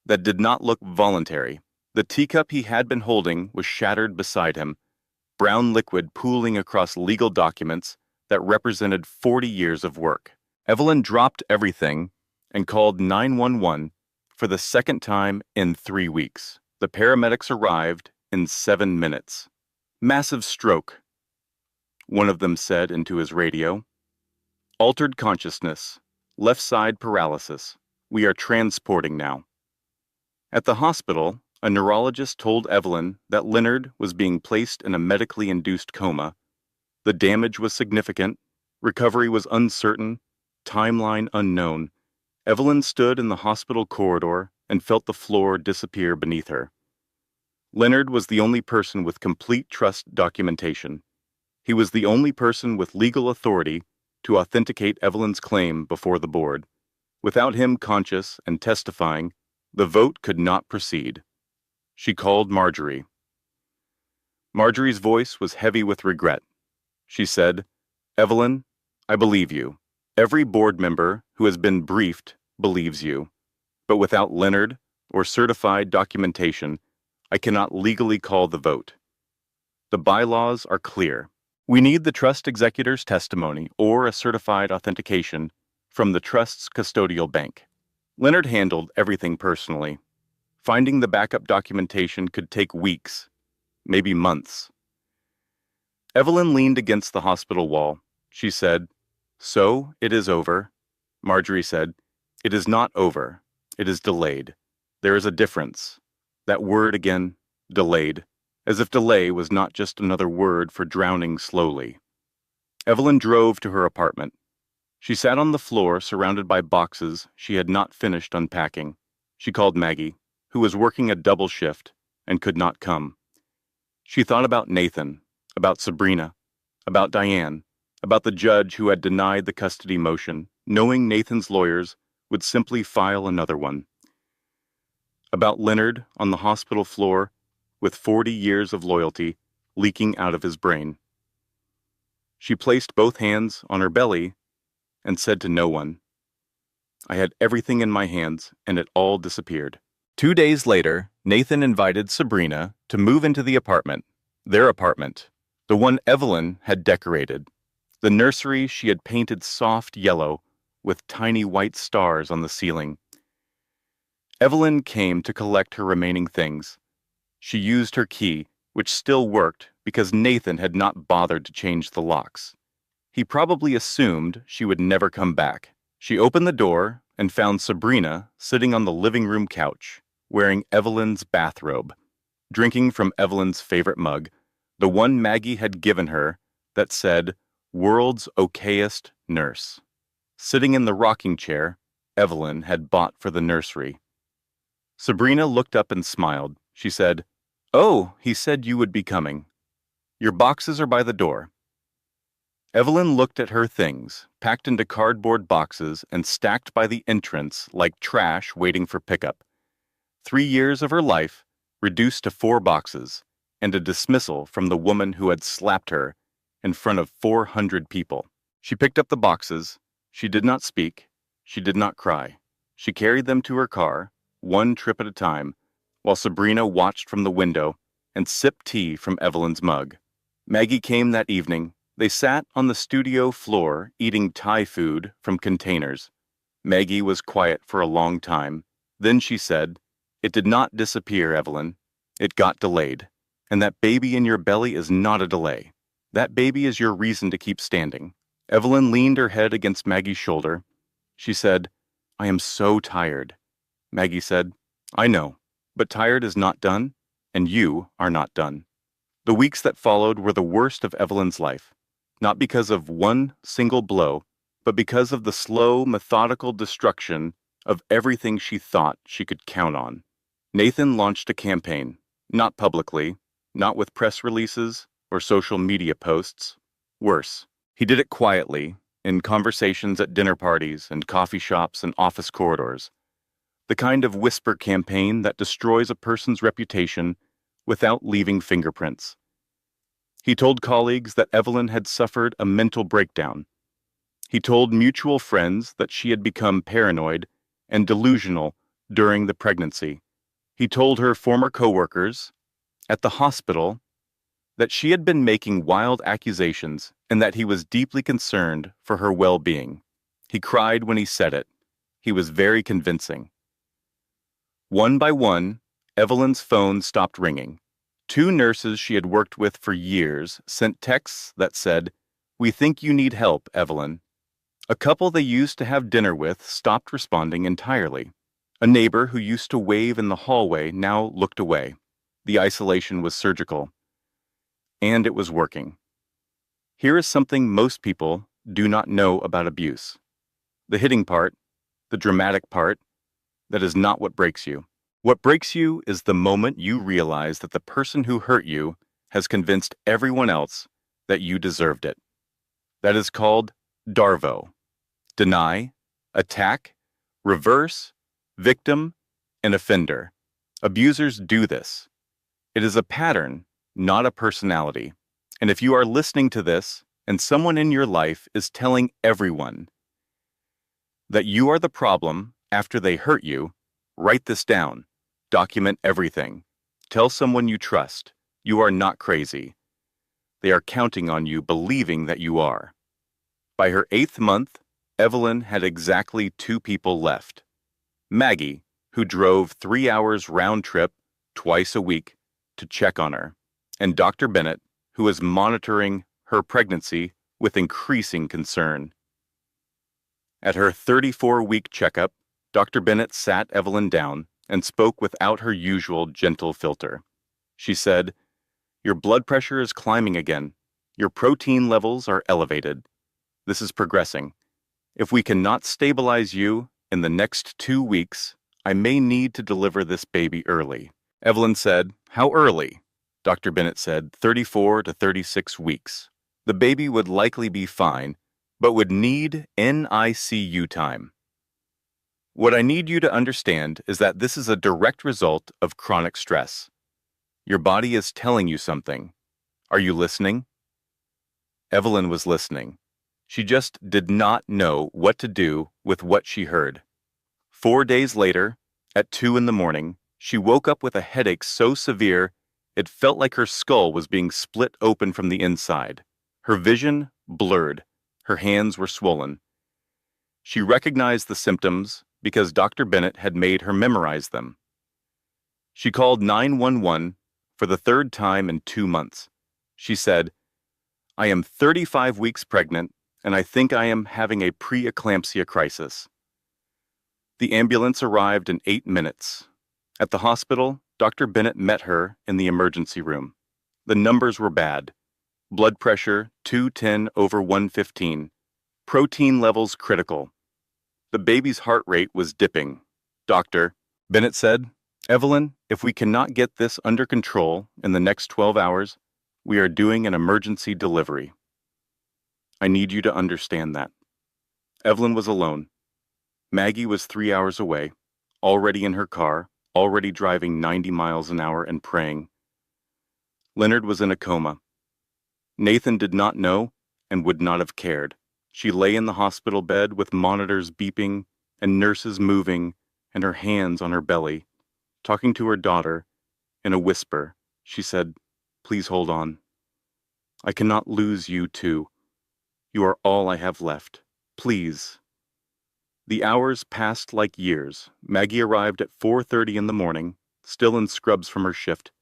that did not look voluntary. The teacup he had been holding was shattered beside him, brown liquid pooling across legal documents that represented 40 years of work. Evelyn dropped everything and called 911 for the second time in 3 weeks. The paramedics arrived in 7 minutes. "Massive stroke," one of them said into his radio. "Altered consciousness, left side paralysis. We are transporting now." At the hospital, a neurologist told Evelyn that Leonard was being placed in a medically induced coma. The damage was significant, recovery was uncertain, timeline unknown. Evelyn stood in the hospital corridor and felt the floor disappear beneath her. Leonard was the only person with complete trust documentation. He was the only person with legal authority to authenticate Evelyn's claim before the board. Without him conscious and testifying, the vote could not proceed. She called Marjorie. Marjorie's voice was heavy with regret. She said, "Evelyn, I believe you. Every board member who has been briefed believes you. But without Leonard or certified documentation, I cannot legally call the vote. The bylaws are clear. We need the trust executor's testimony or a certified authentication from the trust's custodial bank." Leonard handled everything personally. Finding the backup documentation could take weeks, maybe months. Evelyn leaned against the hospital wall. She said, "So it is over." Marjorie said, "It is not over. It is delayed. There is a difference." That word again, delayed, as if delay was not just another word for drowning slowly. Evelyn drove to her apartment. She sat on the floor surrounded by boxes she had not finished unpacking. She called Maggie, who was working a double shift and could not come. She thought about Nathan, about Sabrina, about Diane, about the judge who had denied the custody motion, knowing Nathan's lawyers would simply file another one. About Leonard on the hospital floor with 40 years of loyalty leaking out of his brain. She placed both hands on her belly and said to no one, "I had everything in my hands and it all disappeared." 2 days later, Nathan invited Sabrina to move into the apartment, their apartment, the one Evelyn had decorated, the nursery she had painted soft yellow with tiny white stars on the ceiling. Evelyn came to collect her remaining things. She used her key, which still worked because Nathan had not bothered to change the locks. He probably assumed she would never come back. She opened the door and found Sabrina sitting on the living room couch, wearing Evelyn's bathrobe, drinking from Evelyn's favorite mug, the one Maggie had given her that said, "World's okayest nurse." Sitting in the rocking chair Evelyn had bought for the nursery. Sabrina looked up and smiled. She said, "Oh, he said you would be coming. Your boxes are by the door." Evelyn looked at her things, packed into cardboard boxes and stacked by the entrance like trash waiting for pickup. 3 years of her life reduced to 4 boxes, and a dismissal from the woman who had slapped her in front of 400 people. She picked up the boxes. She did not speak. She did not cry. She carried them to her car, one trip at a time, while Sabrina watched from the window and sipped tea from Evelyn's mug. Maggie came that evening. They sat on the studio floor eating Thai food from containers. Maggie was quiet for a long time. Then she said, "It did not disappear, Evelyn. It got delayed. And that baby in your belly is not a delay. That baby is your reason to keep standing." Evelyn leaned her head against Maggie's shoulder. She said, "I am so tired." Maggie said, "I know, but tired is not done. and you are not done. The weeks that followed were the worst of Evelyn's life, not because of one single blow, but because of the slow, methodical destruction of everything she thought she could count on. Nathan launched a campaign, not publicly, not with press releases or social media posts. Worse, he did it quietly, in conversations at dinner parties and coffee shops and office corridors. The kind of whisper campaign that destroys a person's reputation without leaving fingerprints. He told colleagues that Evelyn had suffered a mental breakdown. He told mutual friends that she had become paranoid and delusional during the pregnancy. He told her former coworkers at the hospital that she had been making wild accusations and that he was deeply concerned for her well-being. He cried when he said it. He was very convincing. One by one, Evelyn's phone stopped ringing. 2 nurses she had worked with for years sent texts that said, "We think you need help, Evelyn." A couple they used to have dinner with stopped responding entirely. A neighbor who used to wave in the hallway now looked away. The isolation was surgical. And it was working. Here is something most people do not know about abuse. The hitting part, the dramatic part, that is not what breaks you. What breaks you is the moment you realize that the person who hurt you has convinced everyone else that you deserved it. That is called DARVO. Deny, attack, reverse, victim, and offender. Abusers do this. It is a pattern, not a personality. And if you are listening to this and someone in your life is telling everyone that you are the problem after they hurt you, write this down. Document everything. Tell someone you trust. You are not crazy. They are counting on you, believing that you are. By her 8th month, Evelyn had exactly 2 people left. Maggie, who drove 3 hours round trip twice a week to check on her, and Dr. Bennett, who was monitoring her pregnancy with increasing concern. At her 34-week checkup, Dr. Bennett sat Evelyn down and spoke without her usual gentle filter. She said, "Your blood pressure is climbing again. Your protein levels are elevated. This is progressing. If we cannot stabilize you in the next 2 weeks, I may need to deliver this baby early." Evelyn said, "How early?" Dr. Bennett said, 34 to 36 weeks. The baby would likely be fine, but would need NICU time. What I need you to understand is that this is a direct result of chronic stress. Your body is telling you something. Are you listening? Evelyn was listening. She just did not know what to do with what she heard. 4 days later, at 2 in the morning, she woke up with a headache so severe it felt like her skull was being split open from the inside. Her vision blurred. Her hands were swollen. She recognized the symptoms because Dr. Bennett had made her memorize them. She called 911 for the 3rd time in 2 months. She said, "I am 35 weeks pregnant, and I think I am having a preeclampsia crisis." The ambulance arrived in 8 minutes. At the hospital, Dr. Bennett met her in the emergency room. The numbers were bad. Blood pressure 210/115. Protein levels critical. The baby's heart rate was dipping. "Doctor," Bennett said, "Evelyn, if we cannot get this under control in the next 12 hours, we are doing an emergency delivery. I need you to understand that." Evelyn was alone. Maggie was 3 hours away, already in her car, already driving 90 miles an hour and praying. Leonard was in a coma. Nathan did not know and would not have cared. She lay in the hospital bed with monitors beeping and nurses moving and her hands on her belly. Talking to her daughter, in a whisper, she said, "Please hold on. I cannot lose you too. You are all I have left. Please." The hours passed like years. Maggie arrived at 4:30 in the morning, still in scrubs from her shift.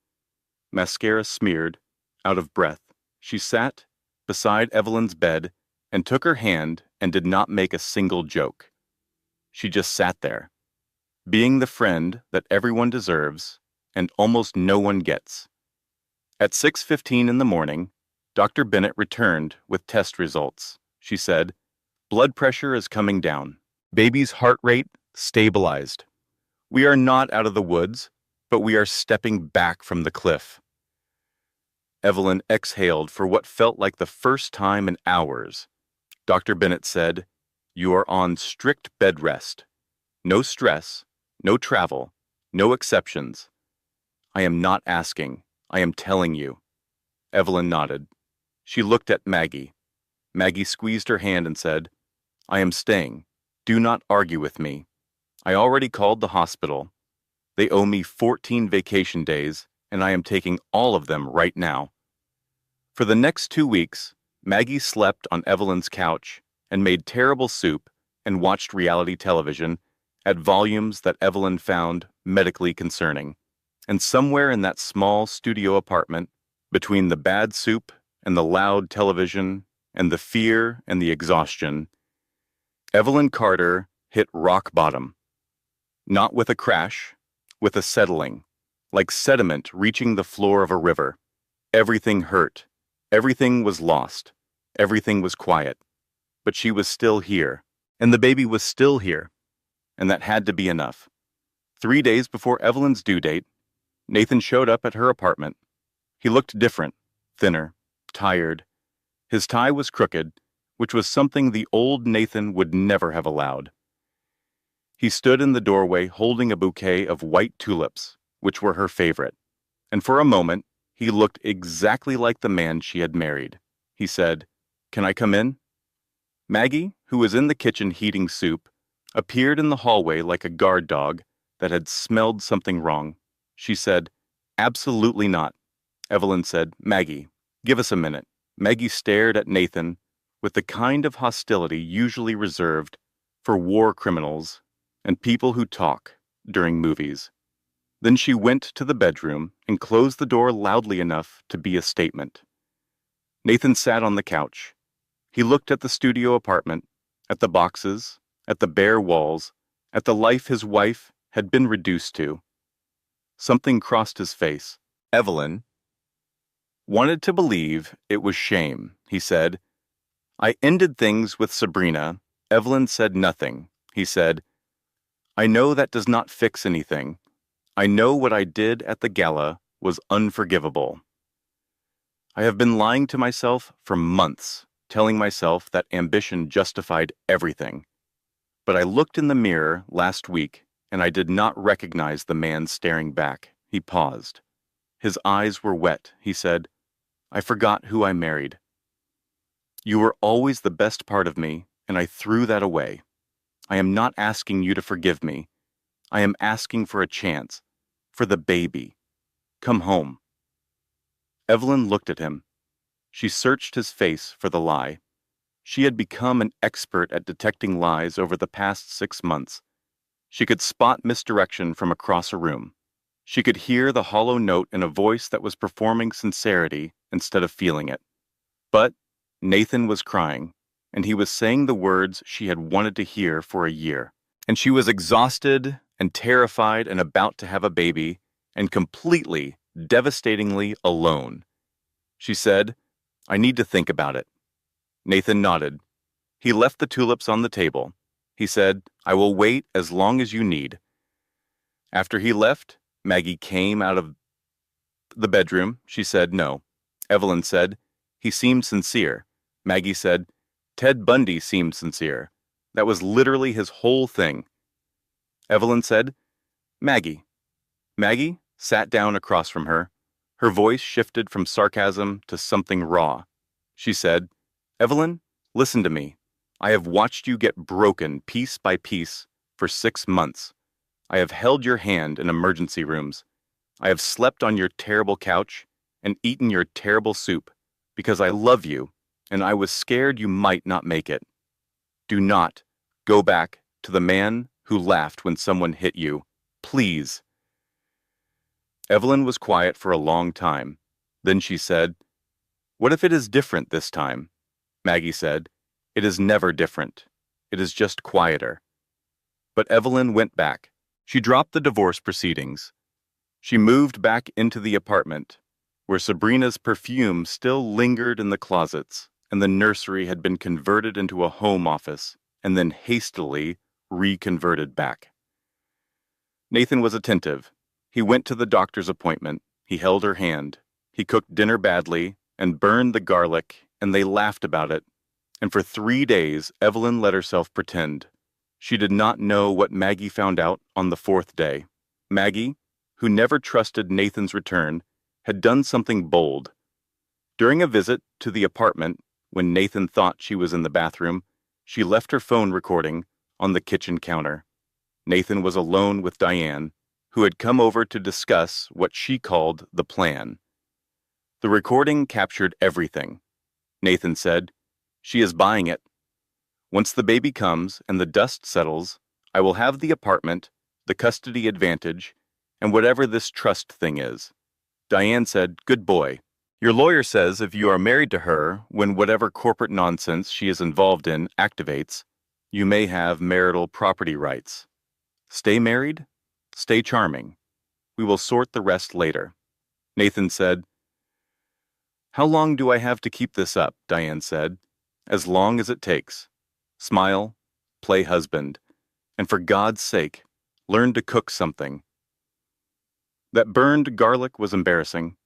Mascara smeared, out of breath. She sat beside Evelyn's bed and took her hand and did not make a single joke. She just sat there, being the friend that everyone deserves and almost no one gets. At 6:15 in the morning, Dr. Bennett returned with test results. She said, "Blood pressure is coming down. Baby's heart rate stabilized. We are not out of the woods, but we are stepping back from the cliff." Evelyn exhaled for what felt like the first time in hours. Dr. Bennett said, "You are on strict bed rest. No stress, no travel, no exceptions. I am not asking, I am telling you." Evelyn nodded. She looked at Maggie. Maggie squeezed her hand and said, "I am staying. Do not argue with me. I already called the hospital. They owe me 14 vacation days, and I am taking all of them right now." For the next 2 weeks, Maggie slept on Evelyn's couch and made terrible soup and watched reality television at volumes that Evelyn found medically concerning. And somewhere in that small studio apartment, between the bad soup and the loud television and the fear and the exhaustion, Evelyn Carter hit rock bottom. Not with a crash, with a settling, like sediment reaching the floor of a river. Everything hurt. Everything was lost. Everything was quiet. But she was still here, and the baby was still here, and that had to be enough. 3 days before Evelyn's due date, Nathan showed up at her apartment. He looked different, thinner, tired. His tie was crooked, which was something the old Nathan would never have allowed. He stood in the doorway holding a bouquet of white tulips, which were her favorite, and for a moment, he looked exactly like the man she had married. He said, "Can I come in?" Maggie, who was in the kitchen heating soup, appeared in the hallway like a guard dog that had smelled something wrong. She said, "Absolutely not." Evelyn said, "Maggie, give us a minute." Maggie stared at Nathan with the kind of hostility usually reserved for war criminals and people who talk during movies. Then she went to the bedroom and closed the door loudly enough to be a statement. Nathan sat on the couch. He looked at the studio apartment, at the boxes, at the bare walls, at the life his wife had been reduced to. Something crossed his face. Evelyn wanted to believe it was shame, he said. "I ended things with Sabrina." Evelyn said nothing. He said, "I know that does not fix anything. I know what I did at the gala was unforgivable. I have been lying to myself for months, telling myself that ambition justified everything. But I looked in the mirror last week, and I did not recognize the man staring back." He paused. His eyes were wet. He said, "I forgot who I married. You were always the best part of me, and I threw that away. I am not asking you to forgive me. I am asking for a chance, for the baby. Come home." Evelyn looked at him. She searched his face for the lie. She had become an expert at detecting lies over the past 6 months. She could spot misdirection from across a room. She could hear the hollow note in a voice that was performing sincerity instead of feeling it. But Nathan was crying, and he was saying the words she had wanted to hear for a year. And she was exhausted and terrified and about to have a baby, and completely, devastatingly alone. She said, "I need to think about it." Nathan nodded. He left the tulips on the table. He said, "I will wait as long as you need." After he left, Maggie came out of the bedroom. She said, "No." Evelyn said, "He seemed sincere." Maggie said, "Ted Bundy seemed sincere. That was literally his whole thing." Evelyn said, "Maggie." Maggie sat down across from her. Her voice shifted from sarcasm to something raw. She said, "Evelyn, listen to me. I have watched you get broken piece by piece for 6 months. I have held your hand in emergency rooms. I have slept on your terrible couch and eaten your terrible soup because I love you and I was scared you might not make it. Do not go back to the man who laughed when someone hit you. Please." Evelyn was quiet for a long time. Then she said, "What if it is different this time?" Maggie said, "It is never different. It is just quieter." But Evelyn went back. She dropped the divorce proceedings. She moved back into the apartment, where Sabrina's perfume still lingered in the closets, and the nursery had been converted into a home office and then hastily reconverted back. Nathan was attentive. He went to the doctor's appointment. He held her hand. He cooked dinner badly and burned the garlic, and they laughed about it. And for 3 days, Evelyn let herself pretend. She did not know what Maggie found out on the 4th day. Maggie, who never trusted Nathan's return, had done something bold. During a visit to the apartment, when Nathan thought she was in the bathroom, she left her phone recording on the kitchen counter. Nathan was alone with Diane, who had come over to discuss what she called the plan. The recording captured everything. Nathan said, "She is buying it. Once the baby comes and the dust settles, I will have the apartment, the custody advantage, and whatever this trust thing is." Diane said, "Good boy. Your lawyer says if you are married to her when whatever corporate nonsense she is involved in activates, you may have marital property rights. Stay married, stay charming. We will sort the rest later." Nathan said, "How long do I have to keep this up?" Diane said. "As long as it takes. Smile, play husband, and for God's sake, learn to cook something." That burned garlic was embarrassing.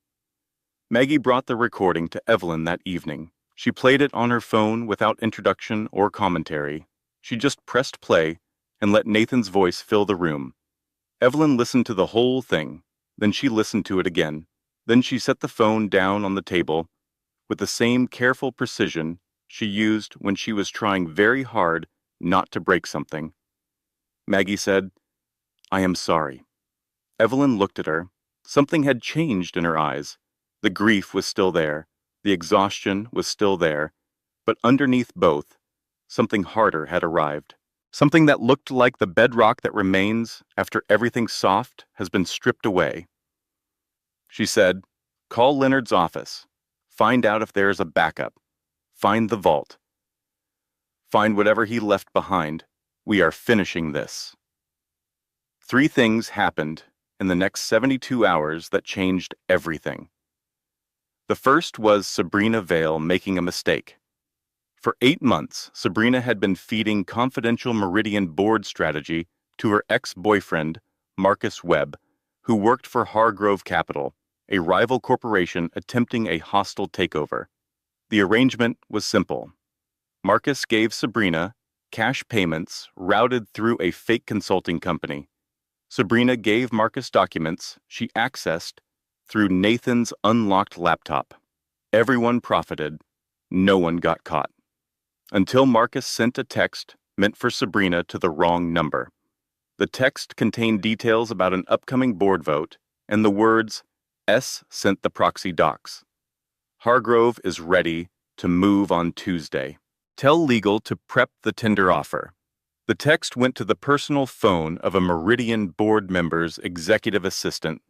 Maggie brought the recording to Evelyn that evening. She played it on her phone without introduction or commentary. She just pressed play and let Nathan's voice fill the room. Evelyn listened to the whole thing, then she listened to it again. Then she set the phone down on the table with the same careful precision she used when she was trying very hard not to break something. Maggie said, "I am sorry." Evelyn looked at her. Something had changed in her eyes. The grief was still there. The exhaustion was still there. But underneath both, something harder had arrived. Something that looked like the bedrock that remains after everything soft has been stripped away. She said, "Call Leonard's office. Find out if there is a backup. Find the vault. Find whatever he left behind. We are finishing this." 3 things happened in the next 72 hours that changed everything. The first was Sabrina Vale making a mistake. For 8 months, Sabrina had been feeding confidential Meridian board strategy to her ex-boyfriend, Marcus Webb, who worked for Hargrove Capital, a rival corporation attempting a hostile takeover. The arrangement was simple. Marcus gave Sabrina cash payments routed through a fake consulting company. Sabrina gave Marcus documents she accessed through Nathan's unlocked laptop. Everyone profited. No one got caught. Until Marcus sent a text meant for Sabrina to the wrong number. The text contained details about an upcoming board vote and the words, "S sent the proxy docs. Hargrove is ready to move on Tuesday. Tell legal to prep the tender offer." The text went to the personal phone of a Meridian board member's executive assistant.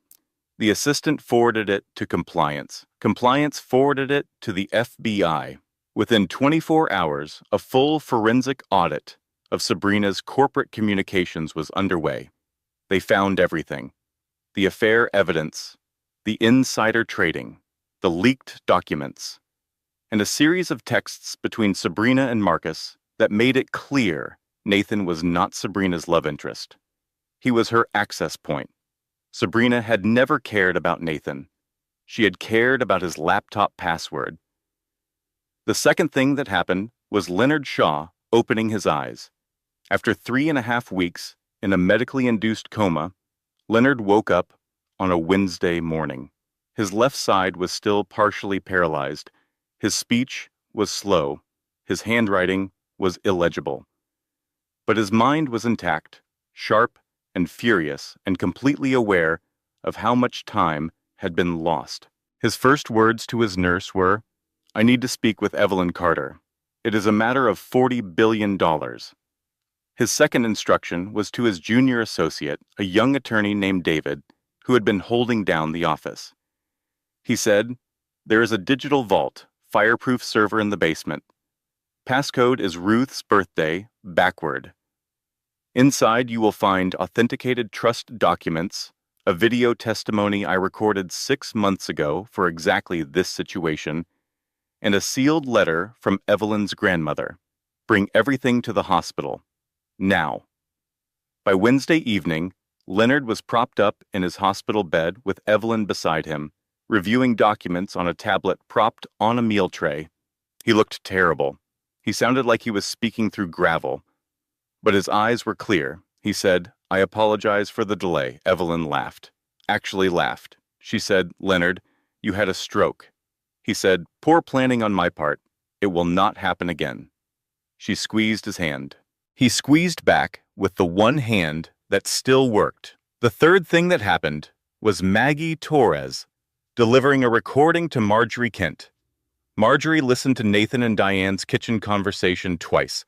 The assistant forwarded it to compliance. Compliance forwarded it to the FBI. Within 24 hours, a full forensic audit of Sabrina's corporate communications was underway. They found everything: the affair evidence, the insider trading, the leaked documents, and a series of texts between Sabrina and Marcus that made it clear Nathan was not Sabrina's love interest. He was her access point. Sabrina had never cared about Nathan. She had cared about his laptop password. The second thing that happened was Leonard Shaw opening his eyes. After 3.5 weeks in a medically induced coma, Leonard woke up on a Wednesday morning. His left side was still partially paralyzed. His speech was slow. His handwriting was illegible. But his mind was intact, sharp and furious, and completely aware of how much time had been lost. His first words to his nurse were, "I need to speak with Evelyn Carter. It is a matter of $40 billion. His second instruction was to his junior associate, a young attorney named David, who had been holding down the office. He said, "There is a digital vault, fireproof server in the basement. Passcode is Ruth's birthday, backward. Inside you will find authenticated trust documents, a video testimony I recorded 6 months ago for exactly this situation, and a sealed letter from Evelyn's grandmother. Bring everything to the hospital. Now. By Wednesday evening, Leonard was propped up in his hospital bed with Evelyn beside him, reviewing documents on a tablet propped on a meal tray. He looked terrible. He sounded like he was speaking through gravel. But his eyes were clear. He said, "I apologize for the delay." Evelyn laughed. Actually laughed. She said, "Leonard, you had a stroke." He said, "Poor planning on my part. It will not happen again." She squeezed his hand. He squeezed back with the one hand that still worked. The third thing that happened was Maggie Torres delivering a recording to Marjorie Kent. Marjorie listened to Nathan and Diane's kitchen conversation twice.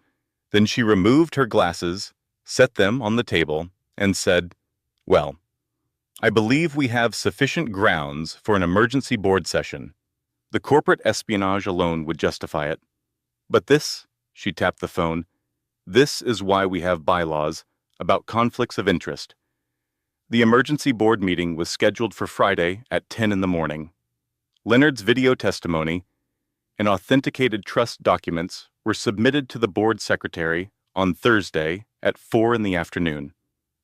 Then she removed her glasses, set them on the table, and said, "Well, I believe we have sufficient grounds for an emergency board session. The corporate espionage alone would justify it. But this," she tapped the phone, "this is why we have bylaws about conflicts of interest." The emergency board meeting was scheduled for Friday at 10 in the morning. Leonard's video testimony and authenticated trust documents were submitted to the board secretary on Thursday at 4 in the afternoon.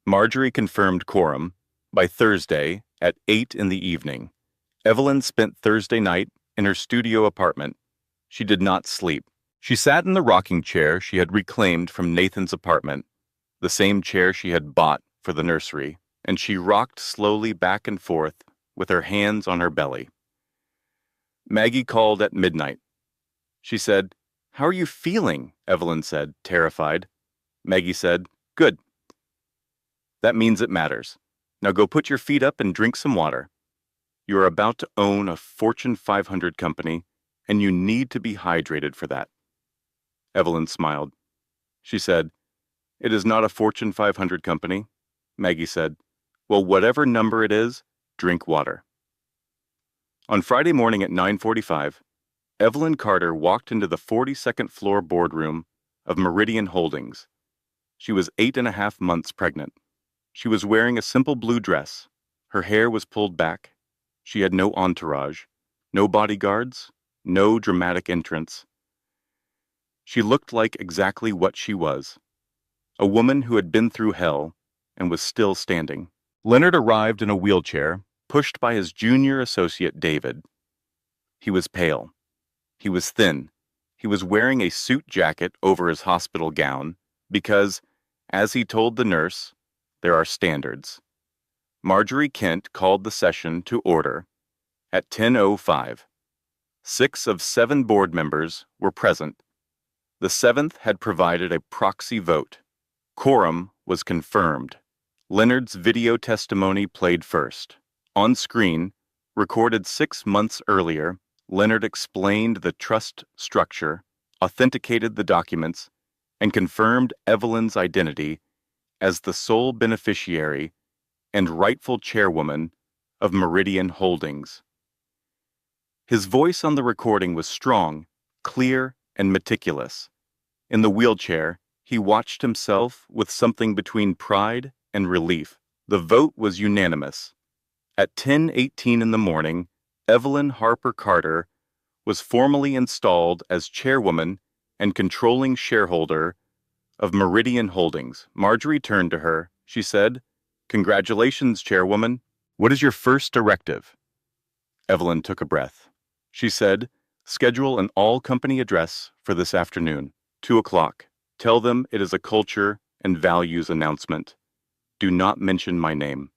Marjorie confirmed quorum by Thursday at 8 in the evening. Evelyn spent Thursday night in her studio apartment. She did not sleep. She sat in the rocking chair she had reclaimed from Nathan's apartment, the same chair she had bought for the nursery, and she rocked slowly back and forth with her hands on her belly. Maggie called at midnight. She said, "How are you feeling?" Evelyn said, terrified. Maggie said, "Good." "That means it matters. Now go put your feet up and drink some water. You are about to own a Fortune 500 company, and you need to be hydrated for that." Evelyn smiled. She said, "It is not a Fortune 500 company." Maggie said, "Well, whatever number it is, drink water." On Friday morning at 9:45, Evelyn Carter walked into the 42nd floor boardroom of Meridian Holdings. She was 8.5 months pregnant. She was wearing a simple blue dress. Her hair was pulled back. She had no entourage, no bodyguards, no dramatic entrance. She looked like exactly what she was, a woman who had been through hell and was still standing. Leonard arrived in a wheelchair, pushed by his junior associate David. He was pale. He was thin. He was wearing a suit jacket over his hospital gown because, as he told the nurse, there are standards. Marjorie Kent called the session to order at 10:05. 6 of 7 board members were present. The 7th had provided a proxy vote. Quorum was confirmed. Leonard's video testimony played first. On screen, recorded 6 months earlier, Leonard explained the trust structure, authenticated the documents, and confirmed Evelyn's identity as the sole beneficiary and rightful chairwoman of Meridian Holdings. His voice on the recording was strong, clear, and meticulous. In the wheelchair, he watched himself with something between pride and relief. The vote was unanimous. At 10:18 in the morning, Evelyn Harper Carter was formally installed as chairwoman and controlling shareholder of Meridian Holdings. Marjorie turned to her. She said, "Congratulations, chairwoman. What is your first directive?" Evelyn took a breath. She said, "Schedule an all-company address for this afternoon, 2 o'clock. Tell them it is a culture and values announcement. Do not mention my name."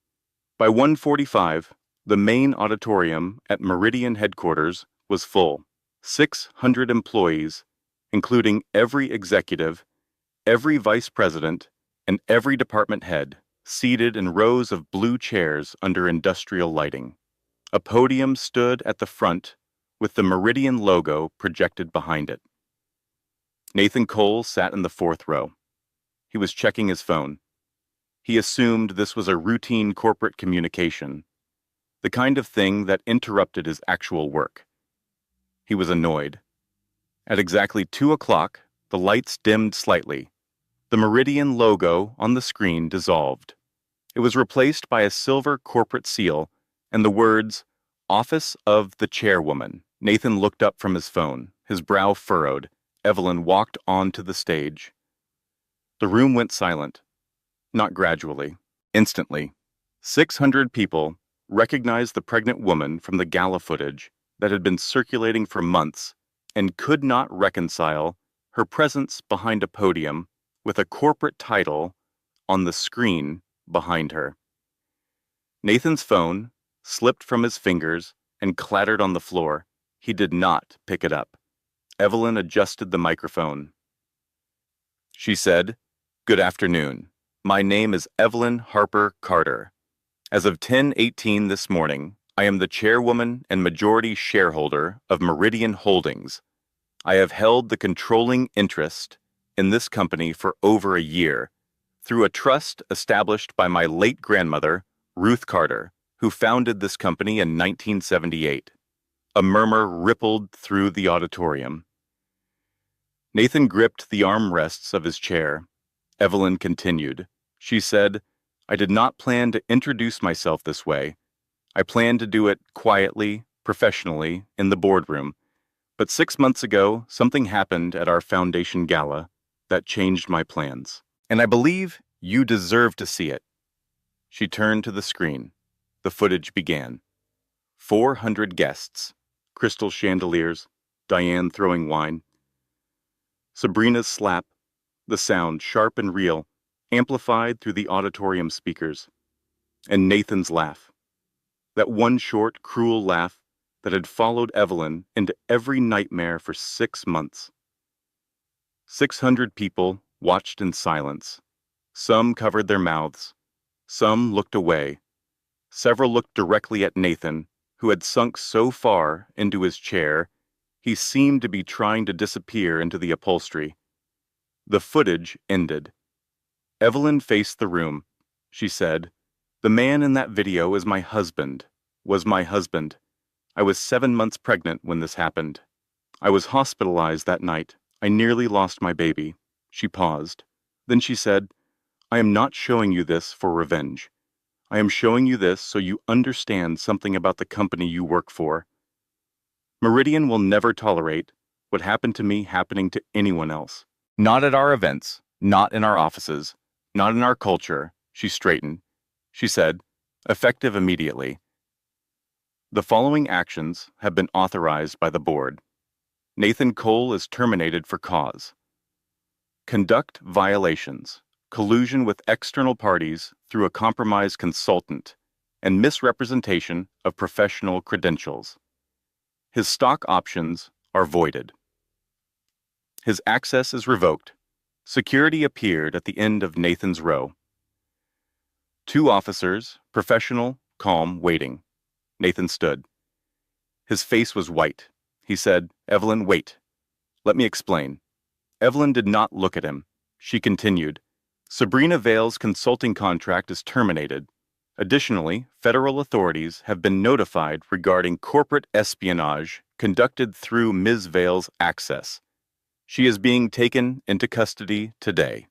By 1:45, the main auditorium at Meridian headquarters was full. 600 employees, including every executive, every vice president, and every department head, seated in rows of blue chairs under industrial lighting. A podium stood at the front with the Meridian logo projected behind it. Nathan Cole sat in the 4th row. He was checking his phone. He assumed this was a routine corporate communication, the kind of thing that interrupted his actual work. He was annoyed. At exactly 2 o'clock, the lights dimmed slightly. The Meridian logo on the screen dissolved. It was replaced by a silver corporate seal and the words, Office of the Chairwoman. Nathan looked up from his phone, his brow furrowed. Evelyn walked onto the stage. The room went silent, not gradually, instantly. 600 people recognized the pregnant woman from the gala footage that had been circulating for months and could not reconcile her presence behind a podium with a corporate title on the screen behind her. Nathan's phone slipped from his fingers and clattered on the floor. He did not pick it up. Evelyn adjusted the microphone. She said, "Good afternoon. My name is Evelyn Harper Carter. As of 10:18 this morning, I am the chairwoman and majority shareholder of Meridian Holdings. I have held the controlling interest in this company for over a year through a trust established by my late grandmother, Ruth Carter, who founded this company in 1978. A murmur rippled through the auditorium. Nathan gripped the armrests of his chair. Evelyn continued. She said, I did not plan to introduce myself this way. I planned to do it quietly, professionally, in the boardroom. But 6 months ago, something happened at our foundation gala that changed my plans. And I believe you deserve to see it. She turned to the screen. The footage began. 400 guests, crystal chandeliers, Diane throwing wine. Sabrina's slap, the sound sharp and real, amplified through the auditorium speakers. And Nathan's laugh. That one short, cruel laugh that had followed Evelyn into every nightmare for 6 months. 600 people watched in silence. Some covered their mouths. Some looked away. Several looked directly at Nathan, who had sunk so far into his chair, he seemed to be trying to disappear into the upholstery. The footage ended. Evelyn faced the room. She said, The man in that video is my husband, was my husband. I was 7 months pregnant when this happened. I was hospitalized that night. I nearly lost my baby. She paused. Then she said, I am not showing you this for revenge. I am showing you this so you understand something about the company you work for. Meridian will never tolerate what happened to me happening to anyone else. Not at our events, not in our offices, not in our culture. She straightened. She said, effective immediately. The following actions have been authorized by the board. Nathan Cole is terminated for cause. Conduct violations, collusion with external parties through a compromised consultant, and misrepresentation of professional credentials. His stock options are voided. His access is revoked. Security appeared at the end of Nathan's row. 2 officers, professional, calm, waiting. Nathan stood. His face was white. He said, Evelyn, wait. Let me explain. Evelyn did not look at him. She continued. Sabrina Vale's consulting contract is terminated. Additionally, federal authorities have been notified regarding corporate espionage conducted through Ms. Vale's access. She is being taken into custody today.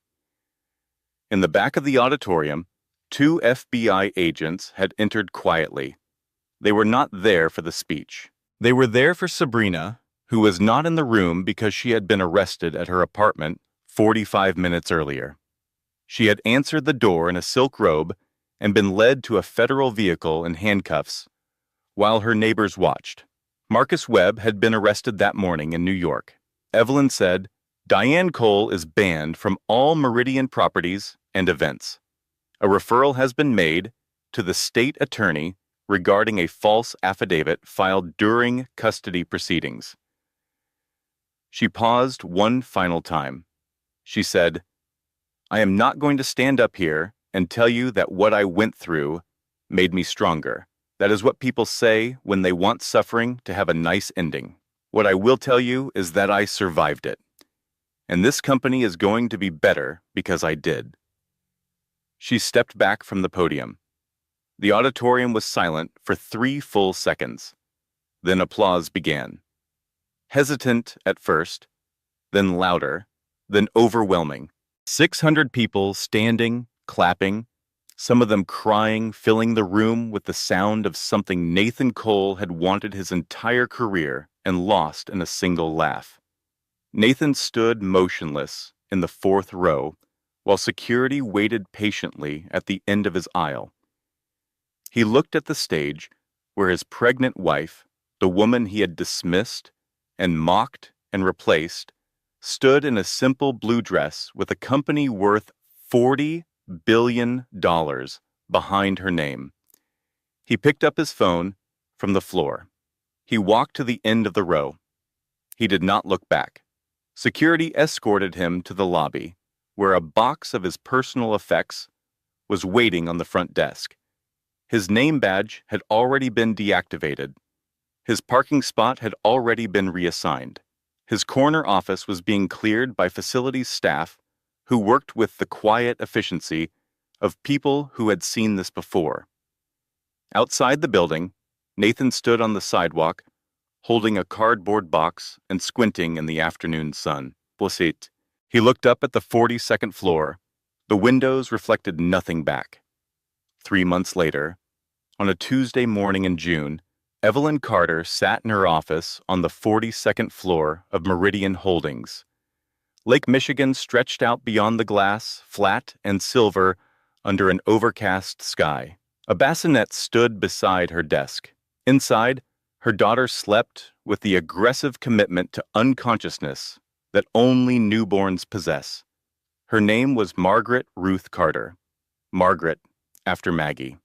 In the back of the auditorium, 2 FBI agents had entered quietly. They were not there for the speech. They were there for Sabrina, who was not in the room because she had been arrested at her apartment 45 minutes earlier. She had answered the door in a silk robe and been led to a federal vehicle in handcuffs while her neighbors watched. Marcus Webb had been arrested that morning in New York. Evelyn said, Diane Cole is banned from all Meridian properties and events. A referral has been made to the state attorney regarding a false affidavit filed during custody proceedings. She paused one final time. She said, I am not going to stand up here and tell you that what I went through made me stronger. That is what people say when they want suffering to have a nice ending. What I will tell you is that I survived it. And this company is going to be better because I did. She stepped back from the podium. The auditorium was silent for 3 full seconds. Then applause began. Hesitant at first, then louder, then overwhelming. 600 people standing, clapping, some of them crying, filling the room with the sound of something Nathan Cole had wanted his entire career and lost in a single laugh. Nathan stood motionless in the fourth row while security waited patiently at the end of his aisle. He looked at the stage where his pregnant wife, the woman he had dismissed and mocked and replaced, stood in a simple blue dress with a company worth $40 billion behind her name. He picked up his phone from the floor. He walked to the end of the row. He did not look back. Security escorted him to the lobby, where a box of his personal effects was waiting on the front desk. His name badge had already been deactivated. His parking spot had already been reassigned. His corner office was being cleared by facilities staff who worked with the quiet efficiency of people who had seen this before. Outside the building, Nathan stood on the sidewalk, holding a cardboard box and squinting in the afternoon sun. He looked up at the 42nd floor. The windows reflected nothing back. 3 months later, on a Tuesday morning in June, Evelyn Carter sat in her office on the 42nd floor of Meridian Holdings. Lake Michigan stretched out beyond the glass, flat and silver, under an overcast sky. A bassinet stood beside her desk. Inside, her daughter slept with the aggressive commitment to unconsciousness that only newborns possess. Her name was Margaret Ruth Carter. Margaret, after Maggie.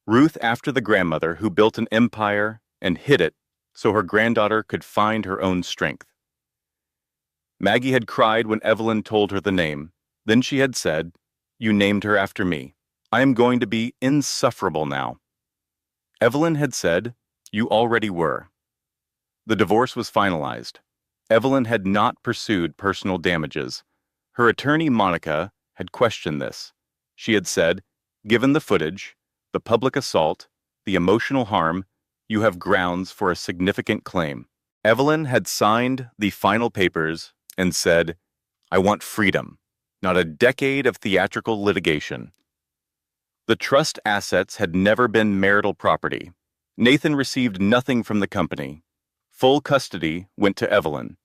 Ruth after the grandmother who built an empire and hid it so her granddaughter could find her own strength. Maggie had cried when Evelyn told her the name. Then she had said, "You named her after me. I am going to be insufferable now." Evelyn had said, "You already were." The divorce was finalized. Evelyn had not pursued personal damages. Her attorney, Monica, had questioned this. She had said, "Given the footage, the public assault, the emotional harm, you have grounds for a significant claim." Evelyn had signed the final papers and said, "I want freedom, not a decade of theatrical litigation." The trust assets had never been marital property. Nathan received nothing from the company. Full custody went to Evelyn.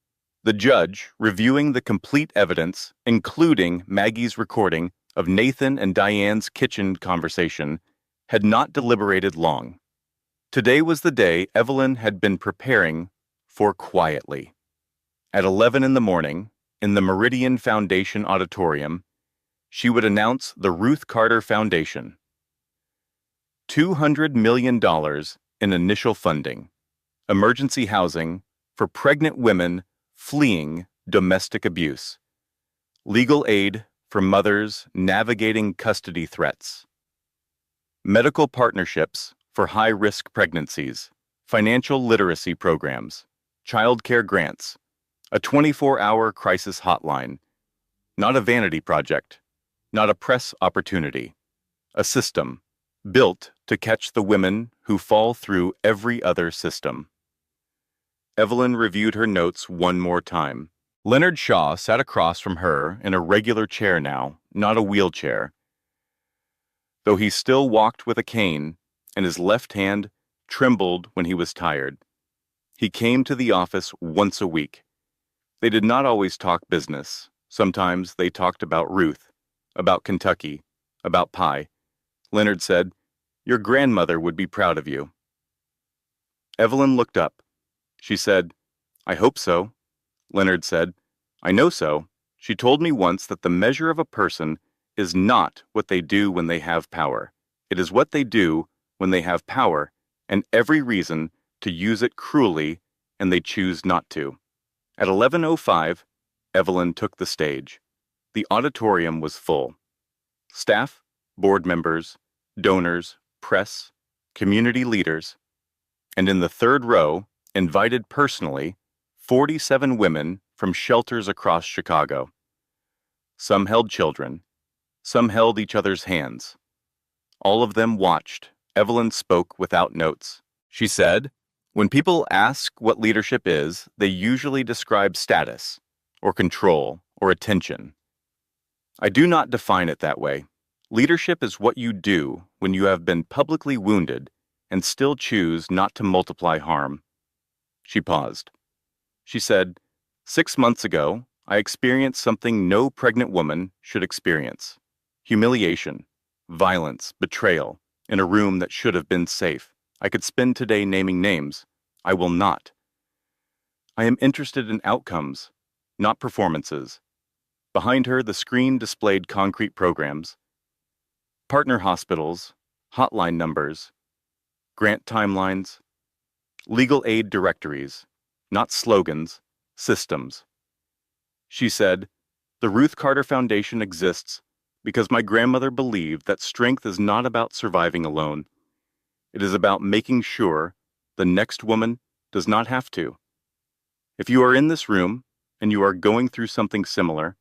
The judge, reviewing the complete evidence, including Maggie's recording of Nathan and Diane's kitchen conversation, had not deliberated long. Today was the day Evelyn had been preparing for quietly. At 11 in the morning, in the Meridian Foundation auditorium, she would announce the Ruth Carter Foundation. $200 million in initial funding, emergency housing for pregnant women fleeing domestic abuse, legal aid for mothers navigating custody threats, medical partnerships for high-risk pregnancies, financial literacy programs, child care grants, a 24-hour crisis hotline, not a vanity project, not a press opportunity, a system built to catch the women who fall through every other system. Evelyn reviewed her notes one more time. Leonard Shaw sat across from her in a regular chair now, not a wheelchair. Though he still walked with a cane, and his left hand trembled when he was tired. He came to the office once a week. They did not always talk business. Sometimes they talked about Ruth, about Kentucky, about pie. Leonard said, "Your grandmother would be proud of you." Evelyn looked up. She said, "I hope so." Leonard said, "I know so. She told me once that the measure of a person is not what they do when they have power. It is what they do when they have power and every reason to use it cruelly, and they choose not to." At 11:05, Evelyn took the stage. The auditorium was full. Staff, board members, donors, press, community leaders, and in the third row, invited personally, 47 women from shelters across Chicago. Some held children. Some held each other's hands. All of them watched. Evelyn spoke without notes. She said, "When people ask what leadership is, they usually describe status, or control, or attention. I do not define it that way. Leadership is what you do when you have been publicly wounded and still choose not to multiply harm. She paused. She said, 6 months ago, I experienced something no pregnant woman should experience. Humiliation, violence, betrayal, in a room that should have been safe. I could spend today naming names. I will not. I am interested in outcomes, not performances. Behind her, the screen displayed concrete programs, partner hospitals, hotline numbers, grant timelines, legal aid directories, not slogans, systems. She said, "The Ruth Carter Foundation exists because my grandmother believed that strength is not about surviving alone. It is about making sure the next woman does not have to. If you are in this room and you are going through something similar,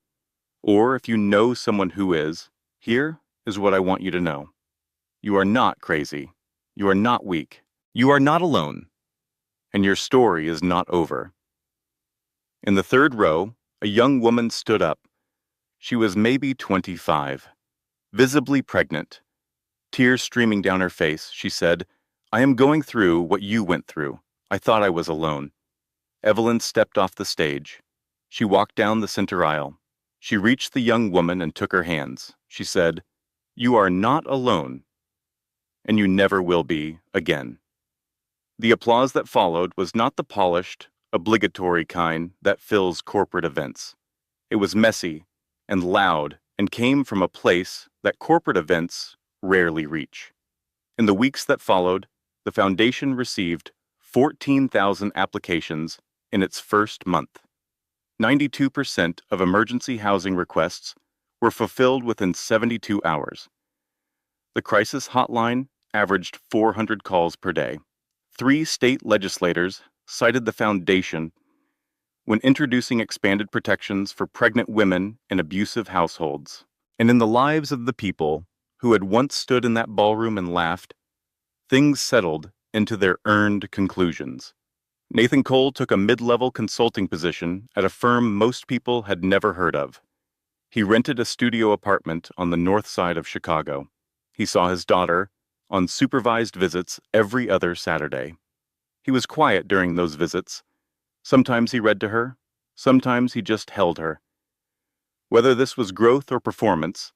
or if you know someone who is, here is what I want you to know. You are not crazy. You are not weak. You are not alone. And your story is not over." In the third row, a young woman stood up. She was maybe 25, visibly pregnant. Tears streaming down her face, she said, "I am going through what you went through. I thought I was alone." Evelyn stepped off the stage. She walked down the center aisle. She reached the young woman and took her hands. She said, "You are not alone, and you never will be again." The applause that followed was not the polished, obligatory kind that fills corporate events. It was messy and loud and came from a place that corporate events rarely reach. In the weeks that followed, the foundation received 14,000 applications in its first month. 92% of emergency housing requests were fulfilled within 72 hours. The crisis hotline averaged 400 calls per day. 3 state legislators cited the foundation when introducing expanded protections for pregnant women in abusive households. And in the lives of the people who had once stood in that ballroom and laughed, things settled into their earned conclusions. Nathan Cole took a mid-level consulting position at a firm most people had never heard of. He rented a studio apartment on the north side of Chicago. He saw his daughter on supervised visits every other Saturday. He was quiet during those visits. Sometimes he read to her, sometimes he just held her. Whether this was growth or performance,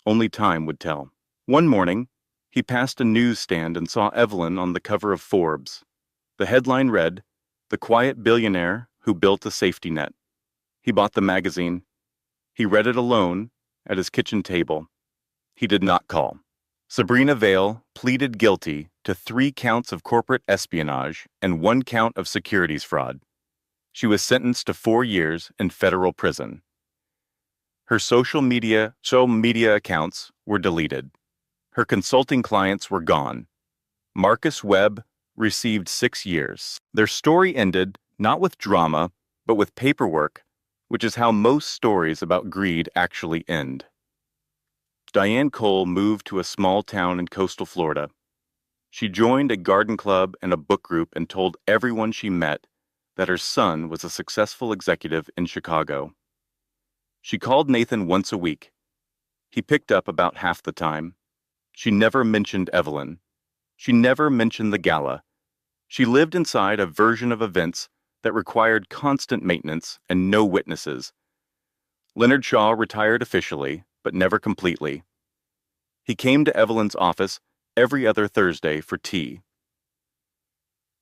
only time would tell. One morning, he passed a newsstand and saw Evelyn on the cover of Forbes. The headline read, "The Quiet Billionaire Who Built a Safety Net." He bought the magazine. He read it alone at his kitchen table. He did not call. Sabrina Vale pleaded guilty to 3 counts of corporate espionage and 1 count of securities fraud. She was sentenced to 4 years in federal prison. Her social media accounts were deleted. Her consulting clients were gone. Marcus Webb received 6 years. Their story ended not with drama, but with paperwork, which is how most stories about greed actually end. Diane Cole moved to a small town in coastal Florida. She joined a garden club and a book group and told everyone she met that her son was a successful executive in Chicago. She called Nathan once a week. He picked up about half the time. She never mentioned Evelyn. She never mentioned the gala. She lived inside a version of events that required constant maintenance and no witnesses. Leonard Shaw retired officially, but never completely. He came to Evelyn's office every other Thursday for tea.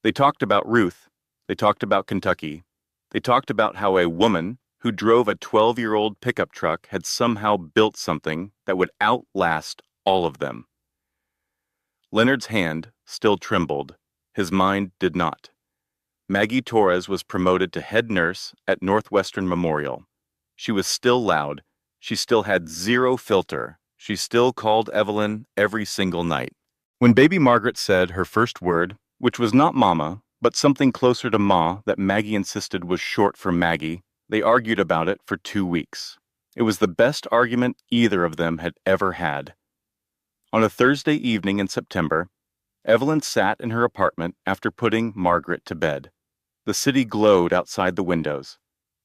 They talked about Ruth. They talked about Kentucky. They talked about how a woman who drove a 12-year-old pickup truck had somehow built something that would outlast all of them. Leonard's hand still trembled. His mind did not. Maggie Torres was promoted to head nurse at Northwestern Memorial. She was still loud. She still had zero filter. She still called Evelyn every single night. When baby Margaret said her first word, which was not mama, but something closer to ma that Maggie insisted was short for Maggie, they argued about it for 2 weeks. It was the best argument either of them had ever had. On a Thursday evening in September, Evelyn sat in her apartment after putting Margaret to bed. The city glowed outside the windows.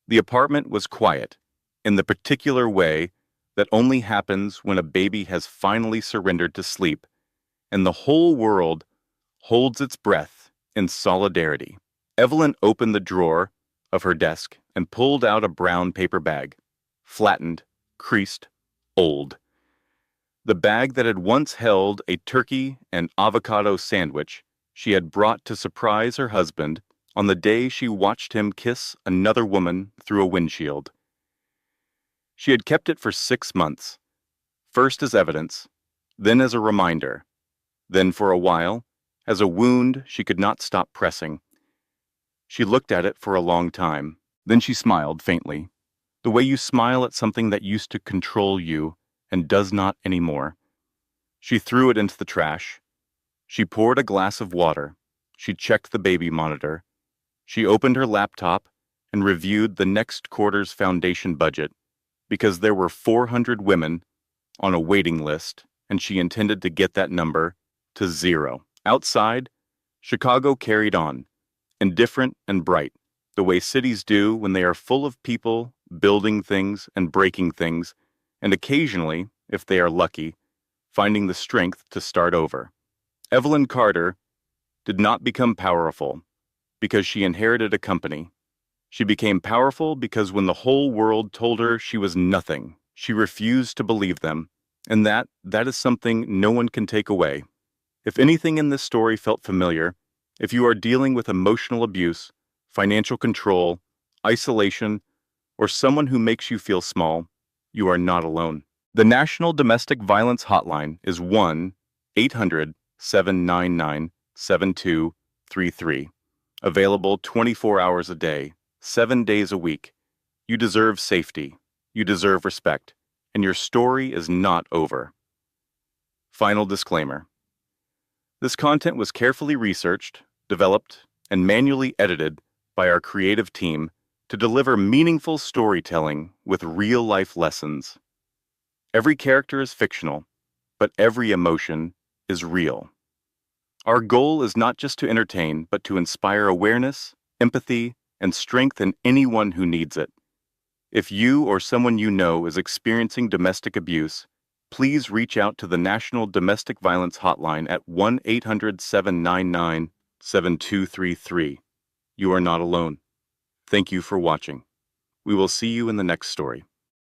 The apartment was quiet, in the particular way that only happens when a baby has finally surrendered to sleep, and the whole world holds its breath in solidarity. Evelyn opened the drawer of her desk and pulled out a brown paper bag, flattened, creased, old. The bag that had once held a turkey and avocado sandwich she had brought to surprise her husband on the day she watched him kiss another woman through a windshield. She had kept it for 6 months, first as evidence, then as a reminder, then for a while as a wound she could not stop pressing. She looked at it for a long time. Then she smiled faintly, the way you smile at something that used to control you and does not anymore. She threw it into the trash. She poured a glass of water. She checked the baby monitor. She opened her laptop and reviewed the next quarter's foundation budget, because there were 400 women on a waiting list, and she intended to get that number to 0. Outside, Chicago carried on, indifferent and bright, the way cities do when they are full of people building things and breaking things, and occasionally, if they are lucky, finding the strength to start over. Evelyn Carter did not become powerful because she inherited a company. She became powerful because when the whole world told her she was nothing, she refused to believe them, and that is something no one can take away. If anything in this story felt familiar, if you are dealing with emotional abuse, financial control, isolation, or someone who makes you feel small, you are not alone. The National Domestic Violence Hotline is 1-800-799-7233. Available 24 hours a day, 7 days a week. You deserve safety, you deserve respect, and your story is not over. Final disclaimer. This content was carefully researched, developed, and manually edited by our creative team to deliver meaningful storytelling with real-life lessons. Every character is fictional, but every emotion is real. Our goal is not just to entertain, but to inspire awareness, empathy, and strength in anyone who needs it. If you or someone you know is experiencing domestic abuse, please reach out to the National Domestic Violence Hotline at 1-800-799-7233. You are not alone. Thank you for watching. We will see you in the next story.